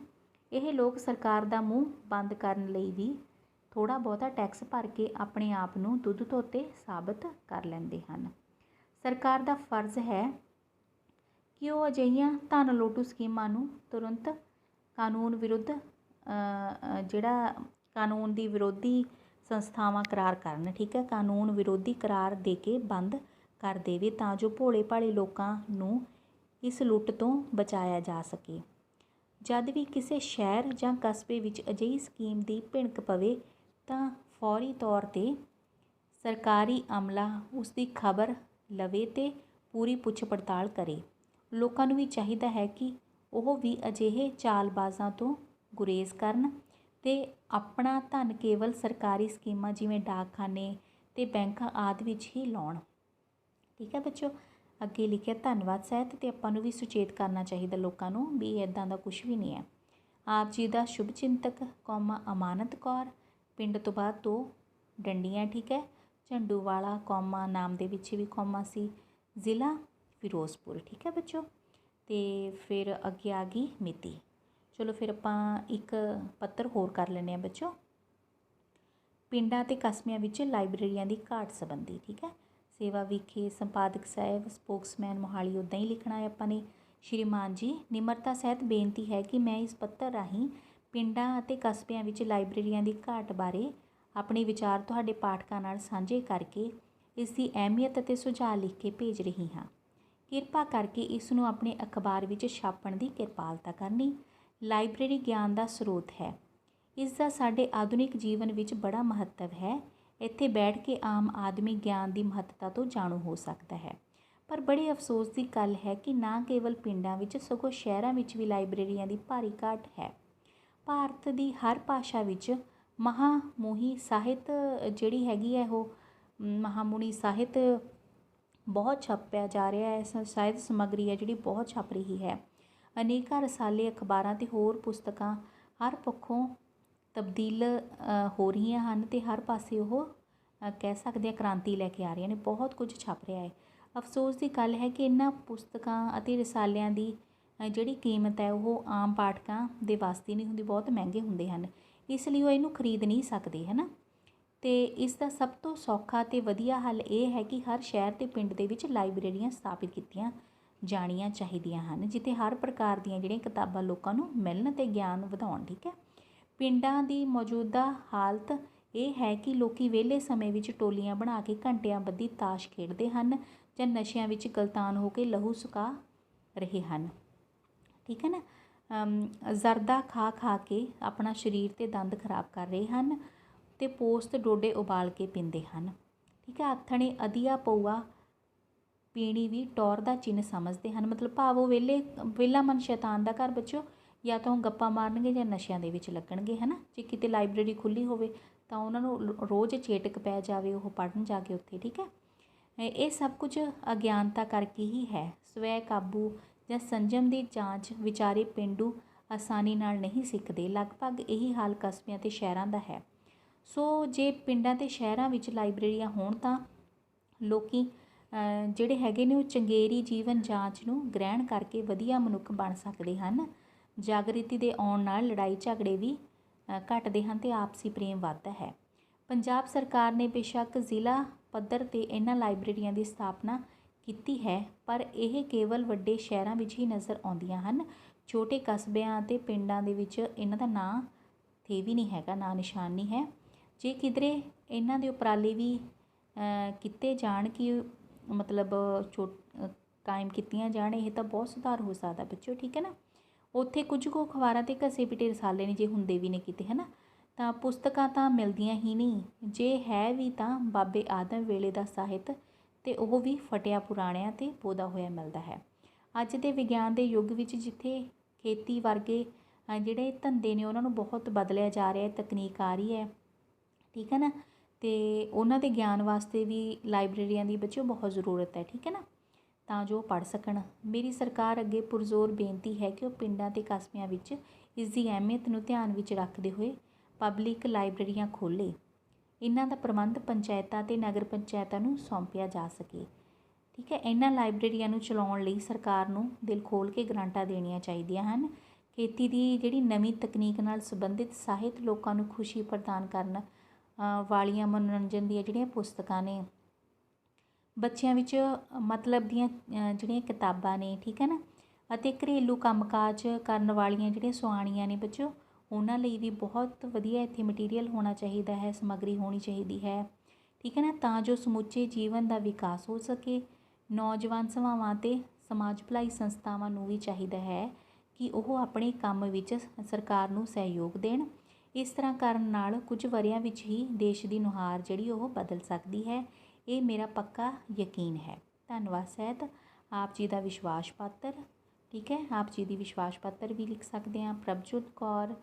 ਇਹ ਲੋਕ ਸਰਕਾਰ ਦਾ ਮੂੰਹ ਬੰਦ ਕਰਨ ਲਈ ਵੀ ਥੋੜ੍ਹਾ ਬਹੁਤਾ ਟੈਕਸ ਭਰ ਕੇ ਆਪਣੇ ਆਪ ਨੂੰ ਦੁੱਧ ਧੋਤੇ ਸਾਬਤ ਕਰ ਲੈਂਦੇ ਹਨ। ਸਰਕਾਰ ਦਾ ਫਰਜ਼ ਹੈ ਕਿ ਉਹ ਅਜਿਹੀਆਂ ਧਨ ਲੋਟੂ ਸਕੀਮਾਂ ਨੂੰ ਤੁਰੰਤ ਕਾਨੂੰਨ ਦੀ ਵਿਰੋਧੀ ਸੰਸਥਾਵਾਂ ਕਰਾਰ ਕਰਨ, ਠੀਕ ਹੈ, ਕਾਨੂੰਨ ਵਿਰੋਧੀ ਕਰਾਰ ਦੇ ਕੇ ਬੰਦ ਕਰ ਦੇਵੇ, ਤਾਂ ਜੋ ਭੋਲੇ ਭਾਲੇ ਲੋਕਾਂ ਨੂੰ ਇਸ ਲੁੱਟ ਤੋਂ ਬਚਾਇਆ ਜਾ ਸਕੇ। ਜਦ ਵੀ ਕਿਸੇ ਸ਼ਹਿਰ ਜਾਂ ਕਸਬੇ ਵਿੱਚ ਅਜਿਹੀ ਸਕੀਮ ਦੀ ਭਿਣਕ ਪਵੇ ਤਾਂ ਫੌਰੀ ਤੌਰ 'ਤੇ ਸਰਕਾਰੀ ਅਮਲਾ ਉਸ ਦੀ ਖਬਰ ਲਵੇ ਅਤੇ ਪੂਰੀ ਪੁੱਛ ਪੜਤਾਲ ਕਰੇ। ਲੋਕਾਂ ਨੂੰ ਵੀ ਚਾਹੀਦਾ ਹੈ ਕਿ ਉਹ ਵੀ ਅਜਿਹੇ ਚਾਲਬਾਜ਼ਾਂ ਤੋਂ ਗੁਰੇਜ਼ ਕਰਨ ਅਤੇ ਆਪਣਾ ਧਨ ਕੇਵਲ ਸਰਕਾਰੀ ਸਕੀਮਾਂ ਜਿਵੇਂ ਡਾਕਖਾਨੇ ਅਤੇ ਬੈਂਕਾਂ ਆਦਿ ਵਿੱਚ ਹੀ ਲਾਉਣ। ਠੀਕ ਹੈ ਬੱਚੋ, ਅੱਗੇ ਲਿਖਿਆ ਧੰਨਵਾਦ ਸਹਿਤ, ਅਤੇ ਆਪਾਂ ਨੂੰ ਵੀ ਸੁਚੇਤ ਕਰਨਾ ਚਾਹੀਦਾ ਲੋਕਾਂ ਨੂੰ ਵੀ ਇੱਦਾਂ ਦਾ ਕੁਛ ਵੀ ਨਹੀਂ ਹੈ। ਆਪ ਜੀ ਦਾ ਸ਼ੁਭ ਚਿੰਤਕ ਅਮਾਨਤ ਕੌਰ, ਪਿੰਡ ਤੋਂ ਬਾਅਦ 2 ਡੰਡੀਆਂ, ਠੀਕ ਹੈ, ਝੰਡੂਵਾਲਾ ਨਾਮ ਦੇ ਵਿੱਚ ਵੀ ਕੌਮਾ ਸੀ, ਜ਼ਿਲ੍ਹਾ ਫਿਰੋਜ਼ਪੁਰ, ਠੀਕ ਹੈ ਬੱਚੋ। ਅਤੇ ਫਿਰ ਅੱਗੇ ਆ ਗਈ ਮਿਤੀ। ਚਲੋ ਫਿਰ ਆਪਾਂ ਇੱਕ ਪੱਤਰ ਹੋਰ ਕਰ ਲੈਂਦੇ ਹਾਂ ਬੱਚੋ, ਪਿੰਡਾਂ ਅਤੇ ਕਸਬਿਆਂ ਵਿੱਚ ਲਾਇਬ੍ਰੇਰੀਆਂ ਦੀ ਘਾਟ ਸੰਬੰਧੀ, ਠੀਕ ਹੈ। ਸੇਵਾ ਵਿਖੇ ਸੰਪਾਦਕ ਸਾਹਿਬ, ਸਪੋਕਸਮੈਨ ਮੋਹਾਲੀ ਉੱਦਾਂ ਹੀ ਲਿਖਣਾ ਹੈ ਆਪਾਂ ਨੇ। ਸ਼੍ਰੀਮਾਨ ਜੀ, ਨਿਮਰਤਾ ਸਹਿਤ ਬੇਨਤੀ ਹੈ ਕਿ ਮੈਂ ਇਸ ਪੱਤਰ ਰਾਹੀਂ ਪਿੰਡਾਂ ਅਤੇ ਕਸਬਿਆਂ ਵਿੱਚ ਲਾਇਬ੍ਰੇਰੀਆਂ ਦੀ ਘਾਟ ਬਾਰੇ ਆਪਣੇ ਵਿਚਾਰ ਤੁਹਾਡੇ ਪਾਠਕਾਂ ਨਾਲ ਸਾਂਝੇ ਕਰਕੇ ਇਸ ਦੀ ਅਹਿਮੀਅਤ ਅਤੇ ਸੁਝਾਅ ਲਿਖ ਕੇ ਭੇਜ ਰਹੀ ਹਾਂ। ਕਿਰਪਾ ਕਰਕੇ ਇਸ ਨੂੰ ਆਪਣੇ ਅਖਬਾਰ ਵਿੱਚ ਛਾਪਣ ਦੀ ਕਿਰਪਾਲਤਾ ਕਰਨੀ। ਲਾਇਬ੍ਰੇਰੀ ਗਿਆਨ ਦਾ ਸਰੋਤ ਹੈ। ਇਸ ਦਾ ਸਾਡੇ ਆਧੁਨਿਕ ਜੀਵਨ ਵਿੱਚ ਬੜਾ ਮਹੱਤਵ ਹੈ। ਇੱਥੇ ਬੈਠ ਕੇ ਆਮ ਆਦਮੀ ਗਿਆਨ ਦੀ ਮਹੱਤਤਾ ਤੋਂ ਜਾਣੂ ਹੋ ਸਕਦਾ ਹੈ। ਪਰ ਬੜੇ ਅਫਸੋਸ ਦੀ ਗੱਲ ਹੈ ਕਿ ਨਾ ਕੇਵਲ ਪਿੰਡਾਂ ਵਿੱਚ ਸਗੋਂ ਸ਼ਹਿਰਾਂ ਵਿੱਚ ਵੀ ਲਾਇਬ੍ਰੇਰੀਆਂ ਦੀ ਭਾਰੀ ਘਾਟ ਹੈ। ਭਾਰਤ ਦੀ ਹਰ ਭਾਸ਼ਾ ਵਿੱਚ ਮਹਾਮੋਹੀ ਸਾਹਿਤ ਜਿਹੜੀ ਹੈਗੀ ਹੈ ਉਹ ਮਹਾਮੁਨੀ ਸਾਹਿਤ ਬਹੁਤ ਛਪਿਆ ਜਾ ਰਿਹਾ ਹੈ। ਸਾਹਿਤ ਸਮੱਗਰੀ ਹੈ ਜਿਹੜੀ ਬਹੁਤ ਛਪ ਰਹੀ ਹੈ। ਅਨੇਕਾਂ ਰਸਾਲੇ, ਅਖਬਾਰਾਂ ਅਤੇ ਹੋਰ ਪੁਸਤਕਾਂ ਹਰ ਪੱਖੋਂ ਤਬਦੀਲ ਹੋ ਰਹੀਆਂ ਹਨ ਅਤੇ ਹਰ ਪਾਸੇ ਉਹ ਕਹਿ ਸਕਦੇ ਹਾਂ ਕ੍ਰਾਂਤੀ ਲੈ ਕੇ ਆ ਰਹੀਆਂ ਨੇ। ਬਹੁਤ ਕੁਝ ਛਪ ਰਿਹਾ ਹੈ। ਅਫਸੋਸ ਦੀ ਗੱਲ ਹੈ ਕਿ ਇਹਨਾਂ ਪੁਸਤਕਾਂ ਅਤੇ ਰਸਾਲਿਆਂ ਦੀ ਜਿਹੜੀ ਕੀਮਤ ਹੈ ਉਹ ਆਮ ਪਾਠਕਾਂ ਦੇ ਵੱਸ ਦੀ ਨਹੀਂ ਹੁੰਦੀ, ਬਹੁਤ ਮਹਿੰਗੇ ਹੁੰਦੇ ਹਨ। ਇਸ ਲਈ ਉਹ ਇਹਨੂੰ ਖਰੀਦ ਨਹੀਂ ਸਕਦੇ, ਹੈ ਨਾ। ਅਤੇ ਇਸ ਦਾ ਸਭ ਤੋਂ ਸੌਖਾ ਅਤੇ ਵਧੀਆ ਹੱਲ ਇਹ ਹੈ ਕਿ ਹਰ ਸ਼ਹਿਰ ਅਤੇ ਪਿੰਡ ਦੇ ਵਿੱਚ ਲਾਇਬ੍ਰੇਰੀਆਂ ਸਥਾਪਿਤ ਕੀਤੀਆਂ ਜਾਣੀਆਂ ਚਾਹੀਦੀਆਂ ਹਨ, ਜਿੱਥੇ ਹਰ ਪ੍ਰਕਾਰ ਦੀਆਂ ਜਿਹੜੀਆਂ ਕਿਤਾਬਾਂ ਲੋਕਾਂ ਨੂੰ ਮਿਲਣ ਅਤੇ ਗਿਆਨ ਵਧਾਉਣ। ਠੀਕ ਹੈ। ਪਿੰਡਾਂ ਦੀ ਮੌਜੂਦਾ ਹਾਲਤ ਇਹ ਹੈ ਕਿ ਲੋਕ ਵਿਹਲੇ ਸਮੇਂ ਵਿੱਚ ਟੋਲੀਆਂ ਬਣਾ ਕੇ ਘੰਟਿਆਂ ਬੱਧੀ ਤਾਸ਼ ਖੇਡਦੇ ਹਨ ਜਾਂ ਨਸ਼ਿਆਂ ਵਿੱਚ ਗਲਤਾਨ ਹੋ ਕੇ ਲਹੂ ਸੁਕਾ ਰਹੇ ਹਨ। ਠੀਕ ਹੈ ਨਾ। ਜ਼ਰਦਾ ਖਾ ਖਾ ਕੇ ਆਪਣਾ ਸਰੀਰ ਅਤੇ ਦੰਦ ਖਰਾਬ ਕਰ ਰਹੇ ਹਨ ਅਤੇ ਪੋਸਤ ਡੋਡੇ ਉਬਾਲ ਕੇ ਪੀਂਦੇ ਹਨ। ਠੀਕ ਹੈ। ਆਥਣੇ ਅਧੀਆ ਪਊਆ ਪੀਣੀ ਵੀ ਟੌਰ ਦਾ ਚਿੰਨ੍ਹ ਸਮਝਦੇ ਹਨ। ਮਤਲਬ ਭਾਵ ਉਹ ਵਿਹਲਾ ਮਨ ਸ਼ੈਤਾਨ ਦਾ ਘਰ ਬੱਚੋ, ਜਾਂ ਤਾਂ ਉਹ ਗੱਪਾਂ ਮਾਰਨਗੇ ਜਾਂ ਨਸ਼ਿਆਂ ਦੇ ਵਿੱਚ ਲੱਗਣਗੇ, ਹੈ ਨਾ। ਜੇ ਕਿਤੇ ਲਾਇਬ੍ਰੇਰੀ ਖੁੱਲ੍ਹੀ ਹੋਵੇ ਤਾਂ ਉਹਨਾਂ ਨੂੰ ਰੋਜ਼ ਚੇਟਕ ਪੈ ਜਾਵੇ ਉਹ ਪੜ੍ਹਨ ਜਾ ਕੇ ਉੱਥੇ। ਠੀਕ ਹੈ। ਇਹ ਸਭ ਕੁਝ ਅਗਿਆਨਤਾ ਕਰਕੇ ਹੀ ਹੈ। ਸਵੈ ਕਾਬੂ ਜਾਂ ਸੰਜਮ ਦੀ ਜਾਂਚ ਵਿਚਾਰੇ ਪੇਂਡੂ ਆਸਾਨੀ ਨਾਲ ਨਹੀਂ ਸਿੱਖਦੇ। ਲਗਭਗ ਇਹੀ ਹਾਲ ਕਸਬਿਆਂ ਅਤੇ ਸ਼ਹਿਰਾਂ ਦਾ ਹੈ। ਸੋ ਜੇ ਪਿੰਡਾਂ ਅਤੇ ਸ਼ਹਿਰਾਂ ਵਿੱਚ ਲਾਇਬ੍ਰੇਰੀਆਂ ਹੋਣ ਤਾਂ ਲੋਕ ਜਿਹੜੇ ਹੈਗੇ ਨੇ ਉਹ ਚੰਗੇਰੀ ਜੀਵਨ ਜਾਂਚ ਨੂੰ ਗ੍ਰਹਿਣ ਕਰਕੇ ਵਧੀਆ ਮਨੁੱਖ ਬਣ ਸਕਦੇ ਹਨ। ਜਾਗ੍ਰਿਤੀ ਦੇ ਆਉਣ ਨਾਲ ਲੜਾਈ ਝਗੜੇ ਵੀ ਘਟਦੇ ਹਨ ਅਤੇ ਆਪਸੀ ਪ੍ਰੇਮ ਵੱਧਦਾ ਹੈ। ਪੰਜਾਬ ਸਰਕਾਰ ਨੇ ਬੇਸ਼ੱਕ ਜ਼ਿਲ੍ਹਾ ਪੱਧਰ 'ਤੇ ਇਹਨਾਂ ਲਾਇਬ੍ਰੇਰੀਆਂ ਦੀ ਸਥਾਪਨਾ ਕੀਤੀ ਹੈ, ਪਰ ਇਹ ਕੇਵਲ ਵੱਡੇ ਸ਼ਹਿਰਾਂ ਵਿੱਚ ਹੀ ਨਜ਼ਰ ਆਉਂਦੀਆਂ ਹਨ। ਛੋਟੇ ਕਸਬਿਆਂ ਅਤੇ ਪਿੰਡਾਂ ਦੇ ਵਿੱਚ ਇਹਨਾਂ ਦਾ ਨਾਂ ਥੇ ਵੀ ਨਹੀਂ ਹੈਗਾ, ਨਾਂ ਨਿਸ਼ਾਨ ਨਹੀਂ ਹੈ। ਜੇ ਕਿਧਰੇ ਇਹਨਾਂ ਦੇ ਉਪਰਾਲੇ ਵੀ ਕੀਤੇ ਜਾਣ ਕਿ ਮਤਲਬ ਕਾਇਮ ਕੀਤੀਆਂ ਜਾਣ, ਇਹ ਤਾਂ ਬਹੁਤ ਸੁਧਾਰ ਹੋ ਸਕਦਾ ਬੱਚਿਓ। ਠੀਕ ਹੈ ਨਾ। ਉੱਥੇ ਕੁਝ ਕੁ ਅਖਬਾਰਾਂ ਅਤੇ ਘਸੇ ਪਿਟੇ ਰਸਾਲੇ ਨੇ, ਜੇ ਹੁੰਦੇ ਵੀ ਨੇ ਕਿਤੇ, ਹੈ ਨਾ, ਤਾਂ ਪੁਸਤਕਾਂ ਤਾਂ ਮਿਲਦੀਆਂ ਹੀ ਨਹੀਂ। ਜੇ ਹੈ ਵੀ ਤਾਂ ਬਾਬੇ ਆਦਮ ਵੇਲੇ ਦਾ ਸਾਹਿਤ, ਅਤੇ ਉਹ ਵੀ ਫਟਿਆ ਪੁਰਾਣਿਆਂ ਅਤੇ ਪੋਦਾ ਹੋਇਆ ਮਿਲਦਾ ਹੈ। ਅੱਜ ਦੇ ਵਿਗਿਆਨ ਦੇ ਯੁੱਗ ਵਿੱਚ ਜਿੱਥੇ ਖੇਤੀ ਵਰਗੇ ਜਿਹੜੇ ਧੰਦੇ ਨੇ ਉਹਨਾਂ ਨੂੰ ਬਹੁਤ ਬਦਲਿਆ ਜਾ ਰਿਹਾ, ਤਕਨੀਕ ਆ ਰਹੀ ਹੈ। ਠੀਕ ਹੈ ਨਾ। ਅਤੇ ਉਹਨਾਂ ਦੇ ਗਿਆਨ ਵਾਸਤੇ ਵੀ ਲਾਇਬ੍ਰੇਰੀਆਂ ਦੀ ਬੱਚਿਓ ਬਹੁਤ ਜ਼ਰੂਰਤ ਹੈ। ਠੀਕ ਹੈ ਨਾ, ਤਾਂ ਜੋ ਪੜ੍ਹ ਸਕਣ। ਮੇਰੀ ਸਰਕਾਰ ਅੱਗੇ ਪੁਰਜ਼ੋਰ ਬੇਨਤੀ ਹੈ ਕਿ ਉਹ ਪਿੰਡਾਂ ਅਤੇ ਕਸਬਿਆਂ ਵਿੱਚ ਇਸ ਦੀ ਅਹਿਮੀਅਤ ਨੂੰ ਧਿਆਨ ਵਿੱਚ ਰੱਖਦੇ ਹੋਏ ਪਬਲਿਕ ਲਾਇਬ੍ਰੇਰੀਆਂ ਖੋਲ੍ਹੇ। ਇਹਨਾਂ ਦਾ ਪ੍ਰਬੰਧ ਪੰਚਾਇਤਾਂ ਅਤੇ ਨਗਰ ਪੰਚਾਇਤਾਂ ਨੂੰ ਸੌਂਪਿਆ ਜਾ ਸਕੇ। ਠੀਕ ਹੈ। ਇਹਨਾਂ ਲਾਇਬ੍ਰੇਰੀਆਂ ਨੂੰ ਚਲਾਉਣ ਲਈ ਸਰਕਾਰ ਨੂੰ ਦਿਲ ਖੋਲ੍ਹ ਕੇ ਗਰਾਂਟਾਂ ਦੇਣੀਆਂ ਚਾਹੀਦੀਆਂ ਹਨ। ਖੇਤੀ ਦੀ ਜਿਹੜੀ ਨਵੀਂ ਤਕਨੀਕ ਨਾਲ ਸੰਬੰਧਿਤ ਸਾਹਿਤ, ਲੋਕਾਂ ਨੂੰ ਖੁਸ਼ੀ ਪ੍ਰਦਾਨ ਕਰਨ ਵਾਲੀਆਂ ਮਨੋਰੰਜਨ ਦੀਆਂ ਜਿਹੜੀਆਂ ਪੁਸਤਕਾਂ ਨੇ, ਬੱਚਿਆਂ ਵਿੱਚ ਮਤਲਬ ਦੀਆਂ ਜਿਹੜੀਆਂ ਕਿਤਾਬਾਂ ਨੇ, ਠੀਕ ਹੈ ਨਾ, ਅਤੇ ਘਰੇਲੂ ਕੰਮਕਾਜ ਕਰਨ ਵਾਲੀਆਂ ਜਿਹੜੀਆਂ ਸੁਆਣੀਆਂ ਨੇ ਬੱਚਿਓ, ਉਹਨਾਂ ਲਈ ਵੀ ਬਹੁਤ ਵਧੀਆ ਇੱਥੇ ਮਟੀਰੀਅਲ ਹੋਣਾ ਚਾਹੀਦਾ ਹੈ, ਸਮੱਗਰੀ ਹੋਣੀ ਚਾਹੀਦੀ ਹੈ। ਠੀਕ ਹੈ ਨਾ, ਤਾਂ ਜੋ ਸਮੁੱਚੇ ਜੀਵਨ ਦਾ ਵਿਕਾਸ ਹੋ ਸਕੇ। ਨੌਜਵਾਨ ਸਭਾਵਾਂ ਅਤੇ ਸਮਾਜ ਭਲਾਈ ਸੰਸਥਾਵਾਂ ਨੂੰ ਵੀ ਚਾਹੀਦਾ ਹੈ ਕਿ ਉਹ ਆਪਣੇ ਕੰਮ ਵਿੱਚ ਸਰਕਾਰ ਨੂੰ ਸਹਿਯੋਗ ਦੇਣ। ਇਸ ਤਰ੍ਹਾਂ ਕਰਨ ਨਾਲ ਕੁਝ ਵਰ੍ਹਿਆਂ ਵਿੱਚ ਹੀ ਦੇਸ਼ ਦੀ ਨੁਹਾਰ ਜਿਹੜੀ ਉਹ ਬਦਲ ਸਕਦੀ ਹੈ। ਇਹ ਮੇਰਾ ਪੱਕਾ ਯਕੀਨ ਹੈ। ਧੰਨਵਾਦ ਸਹਿਤ। ਆਪ ਜੀ ਦਾ ਵਿਸ਼ਵਾਸ ਪਾਤਰ। ਠੀਕ ਹੈ। ਆਪ ਜੀ ਦੀ ਵਿਸ਼ਵਾਸ ਪਾਤਰ ਵੀ ਲਿਖ ਸਕਦੇ ਹਾਂ, ਪ੍ਰਭਜੋਤ ਕੌਰ।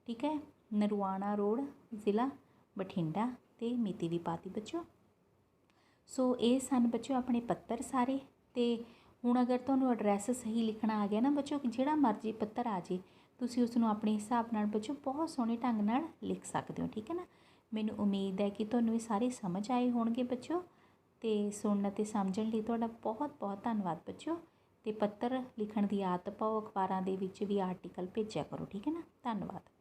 ਠੀਕ ਹੈ। ਨਰਵਾਣਾ ਰੋਡ, ਜ਼ਿਲ੍ਹਾ ਬਠਿੰਡਾ, ਅਤੇ ਮਿਤੀ ਵੀ ਪਾਤੀ ਬੱਚੋ। ਸੋ ਇਹ ਸਨ ਬੱਚੋ ਆਪਣੇ ਪੱਤਰ ਸਾਰੇ। ਅਤੇ ਹੁਣ ਅਗਰ ਤੁਹਾਨੂੰ ਐਡਰੈਸ ਸਹੀ ਲਿਖਣਾ ਆ ਗਿਆ ਨਾ ਬੱਚੋ, ਜਿਹੜਾ ਮਰਜ਼ੀ ਪੱਤਰ ਆ ਜੇ, ਤੁਸੀਂ ਉਸ ਨੂੰ ਆਪਣੇ ਹਿਸਾਬ ਨਾਲ ਬੱਚੋ ਬਹੁਤ ਸੋਹਣੇ ਢੰਗ ਨਾਲ ਲਿਖ ਸਕਦੇ ਹੋ। ਠੀਕ ਹੈ ਨਾ। ਮੈਨੂੰ ਉਮੀਦ ਹੈ ਕਿ ਤੁਹਾਨੂੰ ਇਹ ਸਾਰੇ ਸਮਝ ਆਏ ਹੋਣਗੇ ਬੱਚੋ। ਅਤੇ ਸੁਣਨ ਅਤੇ ਸਮਝਣ ਲਈ ਤੁਹਾਡਾ ਬਹੁਤ ਬਹੁਤ ਧੰਨਵਾਦ ਬੱਚੋ। ਅਤੇ ਪੱਤਰ ਲਿਖਣ ਦੀ ਆਦਤ ਪਾਓ, ਅਖਬਾਰਾਂ ਦੇ ਵਿੱਚ ਵੀ ਆਰਟੀਕਲ ਭੇਜਿਆ ਕਰੋ। ਠੀਕ ਹੈ ਨਾ। ਧੰਨਵਾਦ।